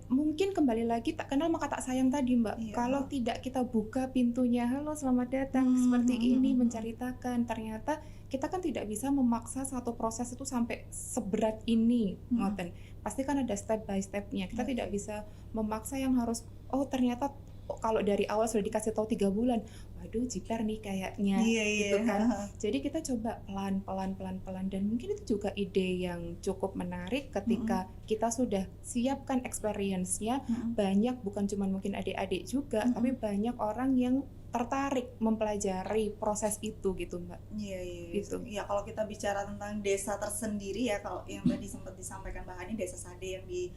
mungkin kembali lagi tak kenal maka tak sayang tadi Mbak. Kalau tidak kita buka pintunya, halo selamat datang, seperti ini menceritakan, ternyata kita kan tidak bisa memaksa satu proses itu sampai seberat ini, ngoten. Pasti kan ada step by stepnya. Kita tidak bisa memaksa yang harus, oh ternyata kalau dari awal sudah dikasih tahu 3 bulan, waduh jiper nih kayaknya, gitu kan. Jadi kita coba pelan-pelan, dan mungkin itu juga ide yang cukup menarik ketika kita sudah siapkan experience-nya. Banyak, bukan cuma mungkin adik-adik juga, tapi banyak orang yang tertarik mempelajari proses itu gitu Mbak. Gitu. Ya kalau kita bicara tentang desa tersendiri ya, kalau yang tadi sempat disampaikan Mbak Hani, desa Sade yang di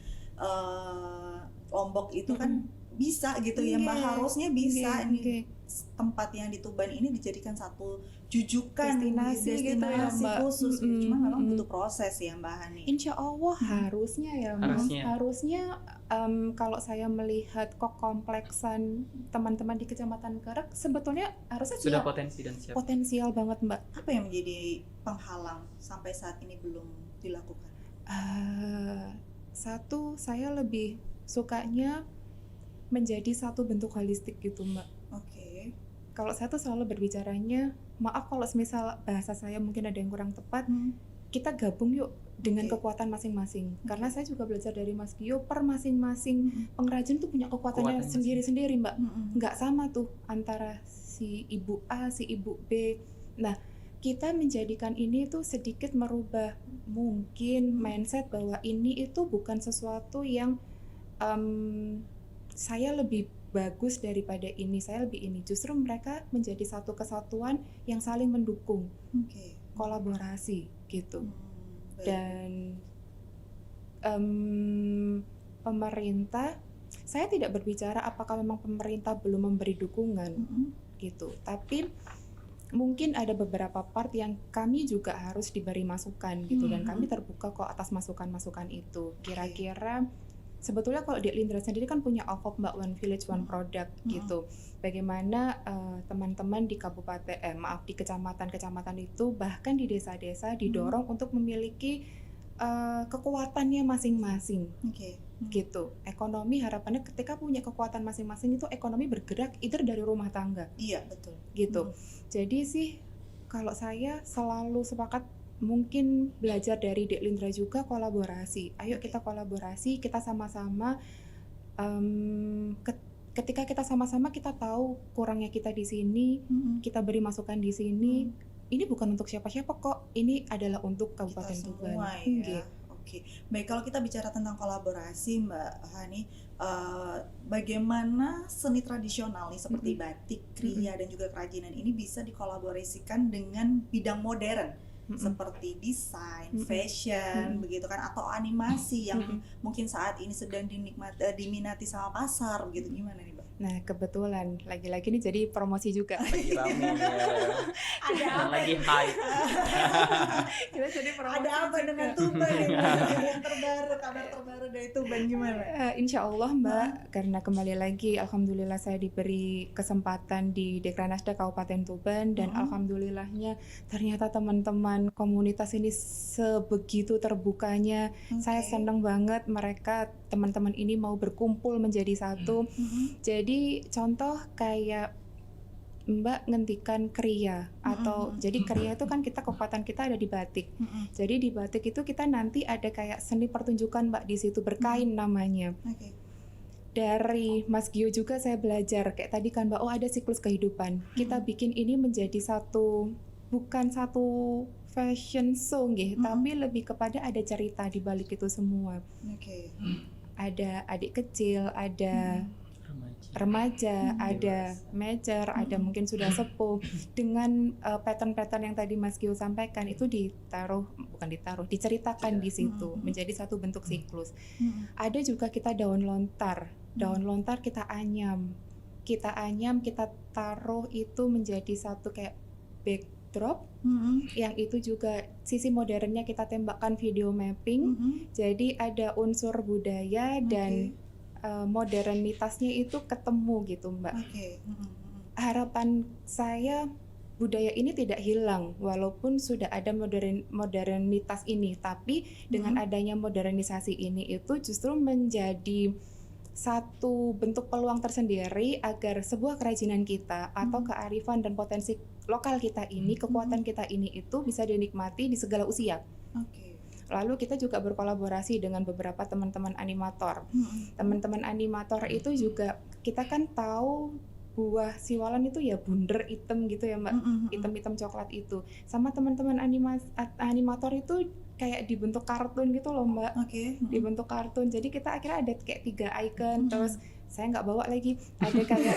Lombok itu kan bisa gitu ya Mbak, harusnya bisa nih tempat yang di Tuban ini dijadikan satu jujukan destinasi gitu ya, Mbak. khusus. Cuma memang butuh proses ya Mbak Hani. Insya Allah harusnya ya Mbak. Harusnya kalau saya melihat kekompleksan teman-teman di Kecamatan Kerek, sebetulnya harusnya sudah potensi dan siap. Potensial banget Mbak. Apa yang menjadi penghalang sampai saat ini belum dilakukan? Satu, saya lebih sukanya menjadi satu bentuk holistik gitu Mbak. Kalau saya tuh selalu berbicaranya, maaf kalau misal bahasa saya mungkin ada yang kurang tepat, kita gabung yuk dengan kekuatan masing-masing. Karena saya juga belajar dari Mas Gio, per masing-masing pengrajin tuh punya kekuatannya sendiri-sendiri Mbak. Nggak sama tuh antara si ibu A, si ibu B. Nah, kita menjadikan ini tuh sedikit merubah mungkin mindset bahwa ini itu bukan sesuatu yang saya lebih bagus daripada ini, saya lebih ini. Justru mereka menjadi satu kesatuan yang saling mendukung, kolaborasi gitu. Dan pemerintah, saya tidak berbicara apakah memang pemerintah belum memberi dukungan gitu, tapi mungkin ada beberapa part yang kami juga harus diberi masukan gitu, dan kami terbuka kok atas masukan-masukan itu. Kira-kira sebetulnya kalau di Lindra sendiri kan punya OVOP Mbak, One Village One Product gitu. Bagaimana teman-teman di di kecamatan-kecamatan itu, bahkan di desa-desa didorong untuk memiliki kekuatannya masing-masing. gitu. Ekonomi harapannya ketika punya kekuatan masing-masing itu ekonomi bergerak either dari rumah tangga. Iya, betul. Gitu. Jadi sih kalau saya selalu sepakat mungkin belajar dari Dek Lindra juga kolaborasi. Ayo kita kolaborasi, kita sama-sama ketika kita sama-sama kita tahu kurangnya kita di sini, kita beri masukan di sini. Ini bukan untuk siapa-siapa kok. Ini adalah untuk Kabupaten Tuban. Ya. Oke. Baik, kalau kita bicara tentang kolaborasi, Mbak Hani, bagaimana seni tradisional nih seperti batik, kriya dan juga kerajinan ini bisa dikolaborasikan dengan bidang modern seperti desain, fashion, begitu kan, atau animasi yang mungkin saat ini sedang diminati sama pasar, begitu, gimana nih, Mbak? Nah, kebetulan lagi-lagi ini jadi promosi juga. Lagi rame ya. Ada apa? Lagi hype. Kita jadi promosi. Ada apa juga dengan Tuban yang terbaru, kabar terbaru dari Tuban gimana? Insya Allah Mbak, karena kembali lagi Alhamdulillah saya diberi kesempatan di Dekranasda Kabupaten Tuban dan alhamdulillahnya ternyata teman-teman komunitas ini sebegitu terbukanya. Saya senang banget mereka teman-teman ini mau berkumpul menjadi satu. Jadi contoh kayak Mbak ngentikan kriya atau jadi kriya itu kan kita kekuatan kita ada di batik. Jadi di batik itu kita nanti ada kayak seni pertunjukan Mbak di situ berkain namanya. Dari Mas Gio juga saya belajar kayak tadi kan Mbak, oh ada siklus kehidupan. Kita bikin ini menjadi satu, bukan satu fashion show nggih, tapi lebih kepada ada cerita di balik itu semua. Ada adik kecil, ada remaja, ada major, ada mungkin sudah sepuh. Dengan pattern-pattern yang tadi Mas Gio sampaikan itu diceritakan di situ menjadi satu bentuk siklus. Ada juga kita daun lontar kita anyam, kita taruh itu menjadi satu kayak backdrop. Yang itu juga sisi modernnya kita tembakkan video mapping. Jadi ada unsur budaya dan modernitasnya itu ketemu gitu Mbak. Harapan saya budaya ini tidak hilang walaupun sudah ada modernitas ini, tapi dengan adanya modernisasi ini itu justru menjadi satu bentuk peluang tersendiri agar sebuah kerajinan kita atau kearifan dan potensi lokal kita ini, kekuatan kita ini itu bisa dinikmati di segala usia. Lalu kita juga berkolaborasi dengan beberapa teman-teman animator. Teman-teman animator itu juga kita kan tahu buah siwalan itu ya bunder hitam gitu ya Mbak, hitam-hitam coklat itu. Sama teman-teman animator itu kayak dibentuk kartun gitu loh Mbak. Dibentuk kartun. Jadi kita akhirnya ada kayak 3 icon, terus saya nggak bawa lagi, ada kayak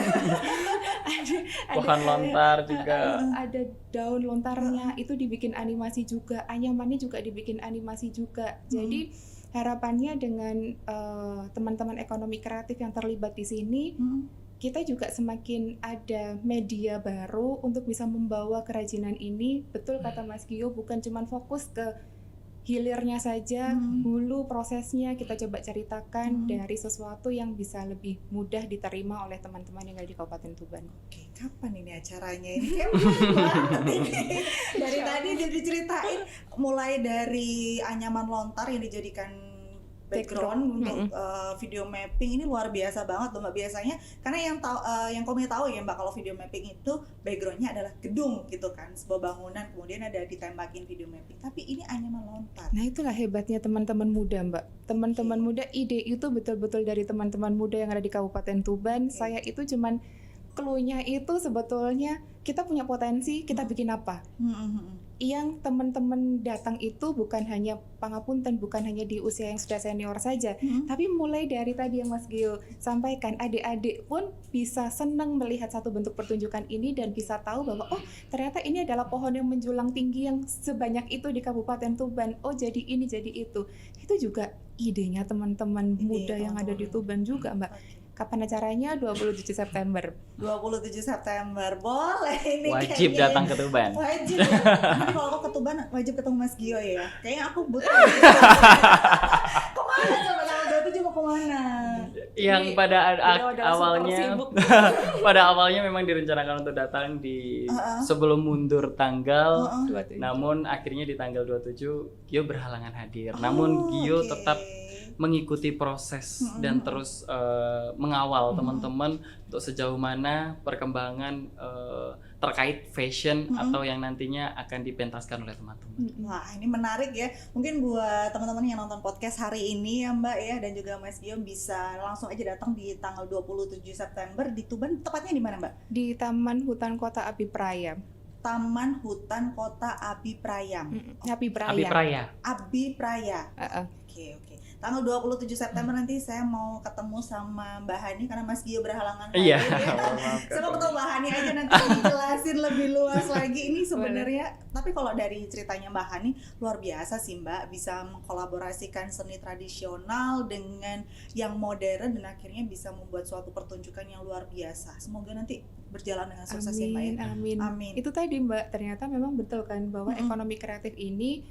pohon lontar juga, ada daun lontarnya itu dibikin animasi juga, anyamannya juga dibikin animasi juga. Jadi harapannya dengan teman-teman ekonomi kreatif yang terlibat di sini, kita juga semakin ada media baru untuk bisa membawa kerajinan ini. Betul kata Mas Gio, bukan cuma fokus ke hilirnya saja, hulu prosesnya kita coba ceritakan dari sesuatu yang bisa lebih mudah diterima oleh teman-teman yang ada di Kabupaten Tuban. Kapan ini acaranya? Ini kayak menarik banget ini. Dari tadi dia diceritain mulai dari anyaman lontar yang dijadikan background untuk video mapping, ini luar biasa banget loh Mbak. Biasanya karena yang kami tahu ya Mbak, kalau video mapping itu backgroundnya adalah gedung gitu kan, sebuah bangunan kemudian ada ditembakin video mapping, tapi ini anyaman lontar. Nah itulah hebatnya teman-teman muda Mbak. Teman-teman muda, ide itu betul-betul dari teman-teman muda yang ada di Kabupaten Tuban. Saya itu cuman clue-nya itu sebetulnya kita punya potensi, kita bikin apa? Yang teman-teman datang itu bukan hanya pangapunten, bukan hanya di usia yang sudah senior saja, tapi mulai dari tadi yang Mas Gio sampaikan, adik-adik pun bisa senang melihat satu bentuk pertunjukan ini dan bisa tahu bahwa oh ternyata ini adalah pohon yang menjulang tinggi yang sebanyak itu di Kabupaten Tuban. Oh jadi ini jadi itu. Itu juga idenya teman-teman muda yang ada di Tuban juga Mbak. Kapan acaranya? 27 September. 27 September. Boleh ini wajib kayaknya datang ke Tuban. Wajib. Nanti kalau aku ke Tuban wajib ketemu Mas Gio ya. Kayaknya aku butuh. Kemana coba tanggal 27 mau kemana? Yang pada awalnya memang direncanakan untuk datang di sebelum mundur tanggal, namun akhirnya di tanggal 27 Gio berhalangan hadir. Namun Gio tetap mengikuti proses dan terus mengawal teman-teman untuk sejauh mana perkembangan terkait fashion atau yang nantinya akan dipentaskan oleh teman-teman. Wah, ini menarik ya. Mungkin buat teman-teman yang nonton podcast hari ini ya Mbak ya, dan juga Mas Gio bisa langsung aja datang di tanggal 27 September di Tuban. Tepatnya di mana Mbak? Di Taman Hutan Kota Abi Prayam. Taman Hutan Kota Abi Prayam. Abi Praya. Abi Praya. Abi Praya. Oke. Tanggal 27 September nanti saya mau ketemu sama Mbak Hani karena Mas Gio berhalangan hadir Iya. ya. Saya mau ketemu Mbak Hani aja nanti dijelasin lebih luas lagi ini sebenarnya. Tapi kalau dari ceritanya Mbak Hani luar biasa sih Mbak, bisa mengkolaborasikan seni tradisional dengan yang modern dan akhirnya bisa membuat suatu pertunjukan yang luar biasa. Semoga nanti berjalan dengan sukses ya Mbak ya. Amin. Itu tadi Mbak, ternyata memang betul kan bahwa ekonomi kreatif ini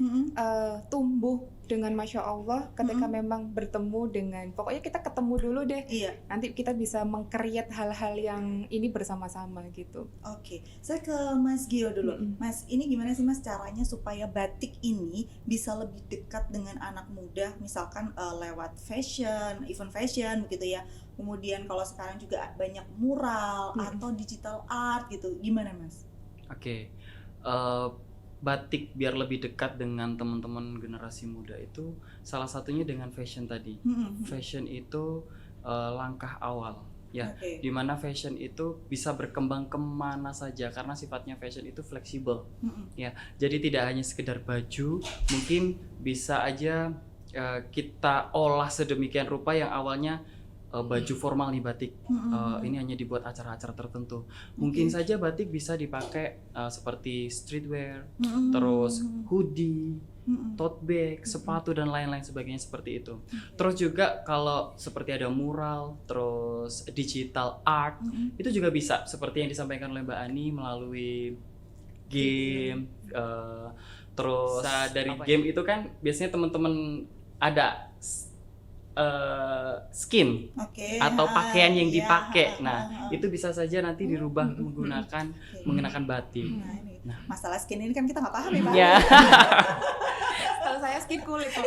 tumbuh dengan Masya Allah ketika memang bertemu dengan, pokoknya kita ketemu dulu deh. Iya. Nanti kita bisa meng-create hal-hal yang ini bersama-sama gitu. Oke, saya ke Mas Gio dulu. Mas, ini gimana sih Mas caranya supaya batik ini bisa lebih dekat dengan anak muda, misalkan lewat fashion, event fashion begitu ya. Kemudian kalau sekarang juga banyak mural atau digital art gitu, gimana Mas? Oke. Batik biar lebih dekat dengan teman-teman generasi muda itu salah satunya dengan fashion tadi. Fashion itu langkah awal ya, dimana fashion itu bisa berkembang kemana saja karena sifatnya fashion itu fleksibel ya. Jadi tidak hanya sekedar baju, mungkin bisa aja kita olah sedemikian rupa yang awalnya baju formal nih batik, ini hanya dibuat acara-acara tertentu. Mungkin saja batik bisa dipakai seperti streetwear, terus hoodie, tote bag, sepatu dan lain-lain sebagainya seperti itu. Terus juga kalau seperti ada mural, terus digital art, itu juga bisa seperti yang disampaikan oleh Mbak Ani melalui game. Terus dari game itu kan biasanya teman-teman ada skin atau pakaian yang dipakai. Nah, itu bisa saja nanti dirubah mengenakan batik. Nah, masalah skin ini kan kita nggak paham ya Pak. Ya. Kalau saya skin kulit kok.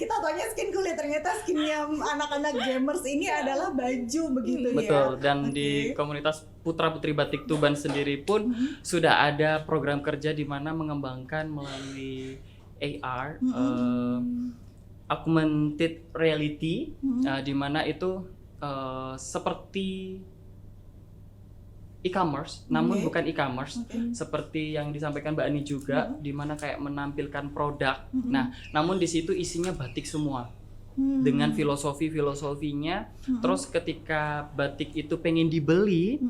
Kita taunya skin kulit, ternyata skinnya anak-anak gamers ini adalah baju begitu ya. Betul, dan di komunitas Putra Putri Batik Tuban sendiri pun sudah ada program kerja di mana mengembangkan melalui AR, augmented reality, di mana itu seperti e-commerce, namun bukan e-commerce, seperti yang disampaikan Mbak Ani juga, di mana kayak menampilkan produk. Nah, namun di situ isinya batik semua, dengan filosofinya. Terus ketika batik itu pengen dibeli,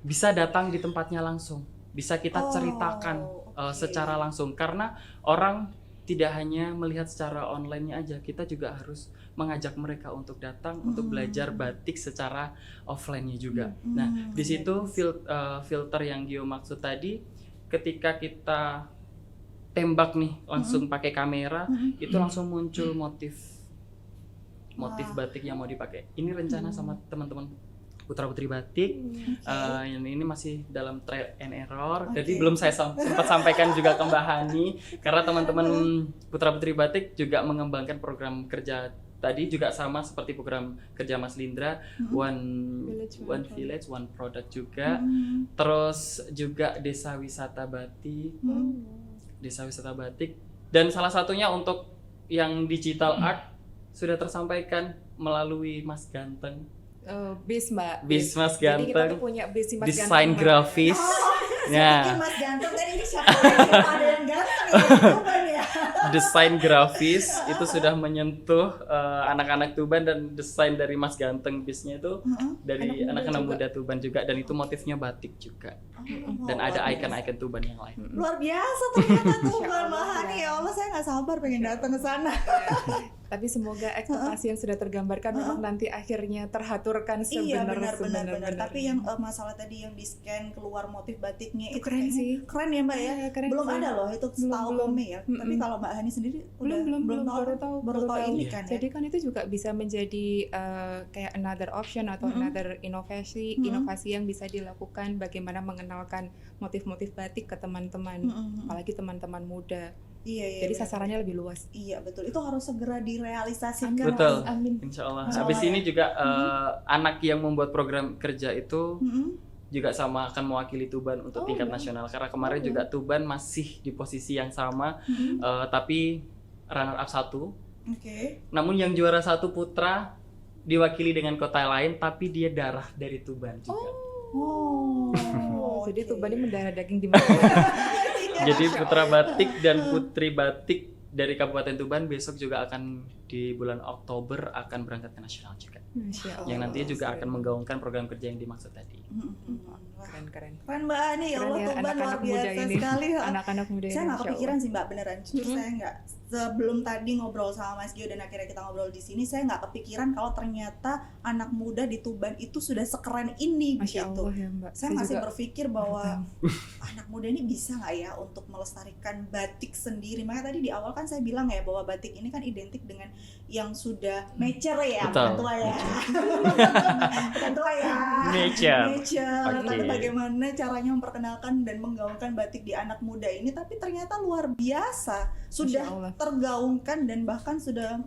bisa datang di tempatnya langsung, bisa kita ceritakan secara langsung, karena orang tidak hanya melihat secara online-nya aja, kita juga harus mengajak mereka untuk datang untuk belajar batik secara offline-nya juga. Nah, di situ filter yang Gio maksud tadi, ketika kita tembak nih langsung pakai kamera, itu langsung muncul motif batik yang mau dipakai. Ini rencana sama teman-teman Putra Putri Batik, ini masih dalam trial and error, jadi belum saya sempat sampaikan juga ke Mbak Hani, karena teman-teman Putra Putri Batik juga mengembangkan program kerja tadi juga sama seperti program kerja Mas Lindra, One Village, One Product juga, terus juga Desa Wisata Batik, dan salah satunya untuk yang digital art sudah tersampaikan melalui Mas Ganteng. Bis Mbak. Bis Mas Jadi kita Ganteng. tuh punya bis Mas Desain Ganteng. grafis. Saya pikir Mas Ganteng tadi ini siapa lagi? Ada yang ganteng ya, Tuban ya. Desain grafis itu sudah menyentuh anak-anak Tuban, dan desain dari Mas Ganteng bisnya itu dari anak-anak muda Tuban juga, dan itu motifnya batik juga. Dan ada icon-icon Tuban yang lain. Luar biasa ternyata Tuban Mbak Hani, ya Allah saya nggak sabar pengen datang ke sana. Tapi semoga ekspektasi yang sudah tergambarkan memang nanti akhirnya terhaturkan sebenarnya. Iya benar. Tapi yang masalah tadi yang di scan keluar motif batiknya itu keren sih. Keren ya Mbak ya. Keren belum sih. ada loh itu setahu Kome ya. Tapi kalau Mbak Hani sendiri belum baru tahu ini kan ya. Jadi kan itu juga bisa menjadi kayak another option atau another inovasi yang bisa dilakukan bagaimana mengenalkan motif-motif batik ke teman-teman, apalagi teman-teman muda. Iya, Jadi benar. sasarannya lebih luas. Iya betul, itu harus segera direalisasikan. Betul. Amin. Insya Allah. Insya Habis Allah, ini juga anak yang membuat program kerja itu Mm-mm. juga sama akan mewakili Tuban untuk tingkat nasional. Karena kemarin juga Tuban masih di posisi yang sama, tapi runner up 1. Oke. Namun yang juara 1 putra diwakili dengan kota lain, tapi dia darah dari Tuban juga. Oh, Jadi oke. Tuban ini mendarah daging di mana? Jadi putra batik dan putri batik dari Kabupaten Tuban besok juga akan di bulan Oktober akan berangkat ke nasional juga. Masya Allah. Yang nantinya juga akan menggaungkan program kerja yang dimaksud tadi. Wah, Keren. keren Mbak Ani, ya Keren Allah, ya, Tuban luar anak-anak muda biasa ini. sekali. Anak-anak muda ini, Saya nggak Masya kepikiran Allah. sih Mbak, beneran. Jujur saya nggak, sebelum tadi ngobrol sama Mas Gio dan akhirnya kita ngobrol di sini, saya nggak kepikiran kalau ternyata anak muda di Tuban itu sudah sekeren ini Masya gitu. Allah ya Mbak. Saya masih juga berpikir bahwa anak muda ini bisa nggak ya untuk melestarikan batik sendiri. Makanya tadi di awal kan saya bilang ya bahwa batik ini kan identik dengan yang sudah mature ya, bukan Betul. tua ya. Bukan tua ya. Mature. Mature. Oke. Tapi bagaimana caranya memperkenalkan dan menggaungkan batik di anak muda ini, tapi ternyata luar biasa. Masya Sudah Allah. tergaungkan dan bahkan sudah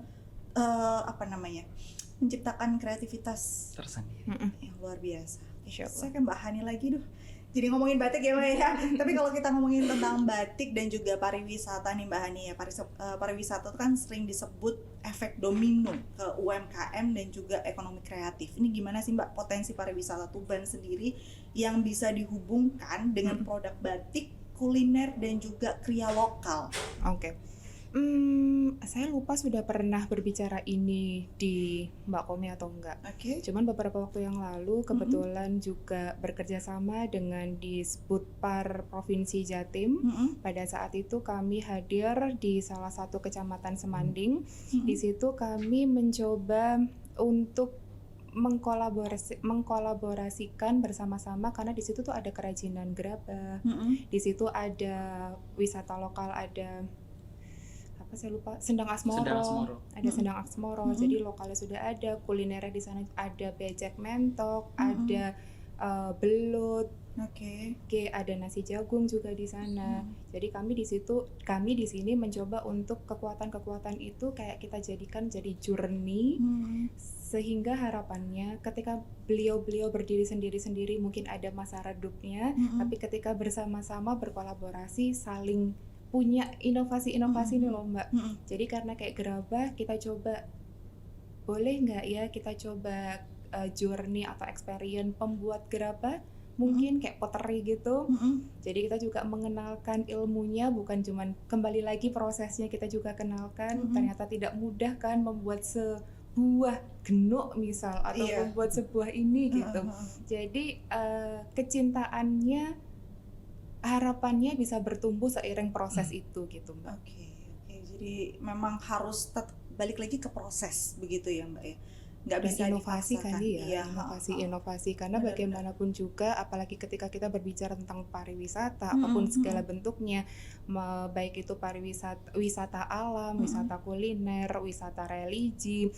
menciptakan kreativitas Tersendiri. yang luar biasa. Masya Allah. Saya ke Mbak Hani lagi jadi ngomongin batik ya Mbak ya. Tapi kalau kita ngomongin tentang batik dan juga pariwisata nih Mbak Hani ya, pariwisata itu kan sering disebut efek domino ke UMKM dan juga ekonomi kreatif. Ini gimana sih Mbak potensi pariwisata Tuban sendiri yang bisa dihubungkan dengan produk batik, kuliner dan juga kriya lokal? Oke. Saya lupa sudah pernah berbicara ini di Mbak Komi atau enggak. Oke. Cuman beberapa waktu yang lalu kebetulan juga bekerja sama dengan Disputpar Provinsi Jatim. Pada saat itu kami hadir di salah satu kecamatan Semanding. Di situ kami mencoba untuk mengkolaborasikan bersama-sama karena di situ tuh ada kerajinan gerabah. Di situ ada wisata lokal, ada apa saya lupa, Sendang Asmoro. Ada Sendang Asmoro. Jadi lokalnya sudah ada, kulinernya di sana ada becek mentok, ada belut, ada nasi jagung juga di sana. Jadi kami di sini mencoba untuk kekuatan-kekuatan itu kayak kita jadikan jadi journey, sehingga harapannya ketika beliau-beliau berdiri sendiri-sendiri mungkin ada masa redupnya, tapi ketika bersama-sama berkolaborasi saling punya inovasi-inovasi nih loh Mbak. Jadi karena kayak gerabah kita coba, boleh nggak ya kita coba journey atau experience pembuat gerabah, mungkin kayak pottery gitu. Jadi kita juga mengenalkan ilmunya, bukan cuman kembali lagi prosesnya kita juga kenalkan. Ternyata tidak mudah kan membuat sebuah genuk misal atau membuat sebuah ini gitu. Jadi kecintaannya, harapannya bisa bertumbuh seiring proses itu gitu Mbak. Oke. Jadi memang harus balik lagi ke proses begitu ya Mbak ya. Nggak Dan bisa inovasi dipaksakan. kali ya, Iya, inovasi karena Benar-benar. bagaimanapun juga apalagi ketika kita berbicara tentang pariwisata apapun segala bentuknya, baik itu wisata alam, wisata kuliner, wisata religi,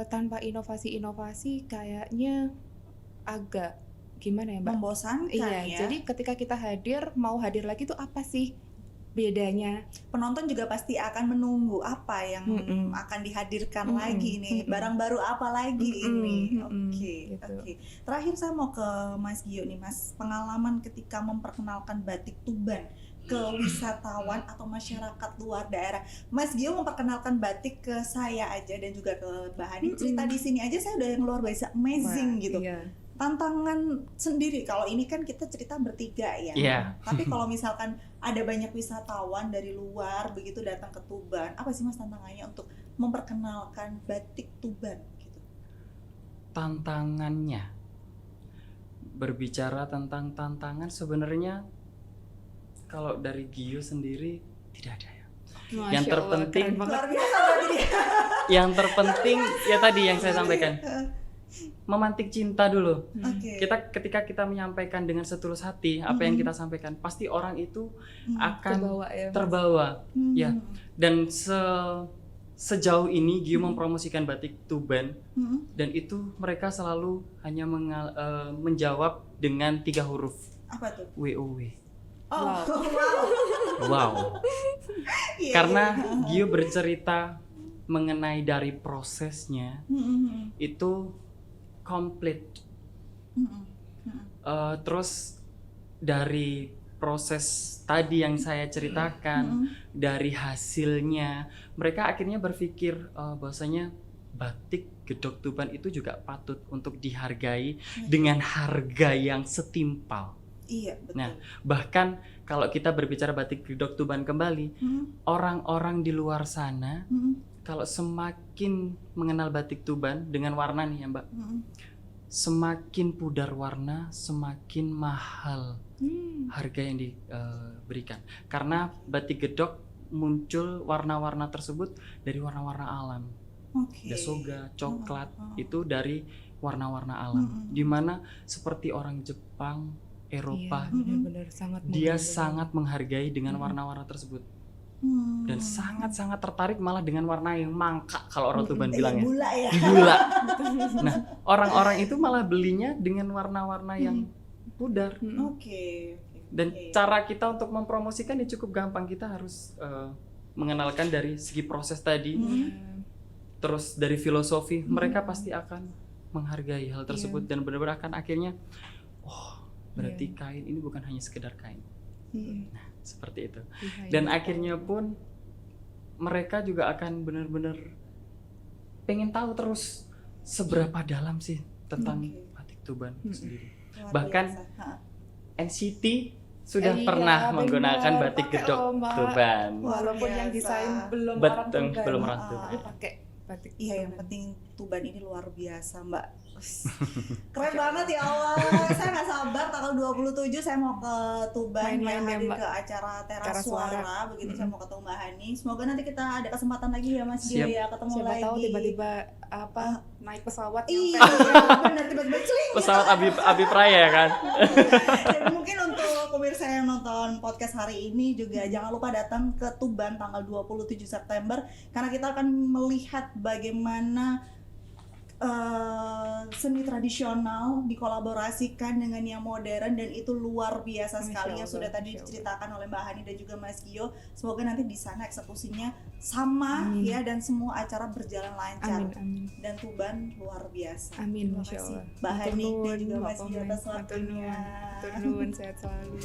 tanpa inovasi-inovasi kayaknya agak gimana ya Mbak? Membosankan Iya, ya. jadi ketika kita mau hadir lagi tuh apa sih bedanya? Penonton juga pasti akan menunggu apa yang akan dihadirkan lagi nih, barang baru apa lagi ini. Oke. Gitu. Terakhir saya mau ke Mas Gio nih Mas, pengalaman ketika memperkenalkan batik Tuban ke wisatawan atau masyarakat luar daerah. Mas Gio memperkenalkan batik ke saya aja dan juga ke Mbak Hani. Cerita di sini aja saya udah yang luar biasa amazing gitu. Iya. Tantangan sendiri, kalau ini kan kita cerita bertiga ya. Iya. Tapi kalau misalkan ada banyak wisatawan dari luar begitu datang ke Tuban, apa sih Mas tantangannya untuk memperkenalkan batik Tuban gitu? Tantangannya, berbicara tentang tantangan sebenarnya kalau dari Gio sendiri tidak ada ya. Masya Yang terpenting, Allah, keren banget. Luar biasa berarti dia. yang terpenting ya tadi yang saya sampaikan, memantik cinta dulu. Oke. Ketika kita menyampaikan dengan setulus hati apa yang kita sampaikan, pasti orang itu akan Kebawa ya, Mas. terbawa. Ya. Dan sejauh ini Gio mempromosikan batik Tuban, dan itu mereka selalu hanya menjawab dengan 3 huruf, Apa tuh? WOW. Oh, Wow. wow. Wow. Iya, Karena iya. Gio bercerita mengenai dari prosesnya itu komplit. Terus dari proses tadi yang saya ceritakan, dari hasilnya, mereka akhirnya berpikir bahwasanya batik Gedok Tuban itu juga patut untuk dihargai dengan harga yang setimpal. Iya, betul. Nah, bahkan kalau kita berbicara batik Gedok Tuban kembali, orang-orang di luar sana kalau semakin mengenal batik Tuban dengan warna nih ya Mbak, semakin pudar warna, semakin mahal harga yang diberikan. Karena batik Gedok muncul warna-warna tersebut dari warna-warna alam. Oke. Dasoga, coklat itu dari warna-warna alam. Dimana seperti orang Jepang, Eropa, Iya, benar-benar sangat dia menghargai. sangat menghargai dengan warna-warna tersebut. Dan sangat-sangat tertarik malah dengan warna yang mangka kalau orang Tuban bilang ya. Gula ya. Gula. Nah, orang-orang itu malah belinya dengan warna-warna yang pudar. Oke. Dan cara kita untuk mempromosikan ya cukup gampang. Kita harus mengenalkan dari segi proses tadi, terus dari filosofi. Mereka pasti akan menghargai hal tersebut dan benar-benar akan akhirnya, oh berarti kain ini bukan hanya sekedar kain. Nah, seperti itu. Dan akhirnya pun mereka juga akan benar-benar pengen tahu terus seberapa dalam sih tentang batik Tuban sendiri. Luar Bahkan biasa. Ha. NCT sudah Iya, pernah benar. menggunakan batik Pakai Gedok loh, Mbak. Tuban. Walaupun Luar yang biasa. desain belum Betul, orang Tuban, belum orang tapi Tuban. pakai batik. Iya, yang Tuban. penting Tuban ini luar biasa, Mbak. Keren banget ya Allah. Saya nggak sabar tanggal 27 saya mau ke Tuban Main-main ya, ya, hadir Mbak. ke acara Teras Teras Suara. Suara. Begitu saya mau ketemu Mbak Hani. Semoga nanti kita ada kesempatan lagi ya Mas Gio Siap. ya, ketemu Siapa lagi. tahu tiba-tiba naik pesawat Iya, nyampe. benar tiba-tiba celing. Pesawat Abi Praya ya kan? Dan mungkin untuk pemirsa yang nonton podcast hari ini juga jangan lupa datang ke Tuban tanggal 27 September karena kita akan melihat bagaimana seni tradisional dikolaborasikan dengan yang modern dan itu luar biasa Masya sekali yang Allah, sudah tadi Masya Allah. diceritakan oleh Mbak Hani dan juga Mas Gio. Semoga nanti di sana eksekusinya sama Amin. ya dan semua acara berjalan lancar. Amin, amin. Dan Tuban luar biasa. Amin, Terima Masya kasih Allah. Mbak Hani dan Matur juga nuwun, Mas Mbak Gio Komen. atas Matur waktunya. nuwun. Matur nuwun, sehat selalu.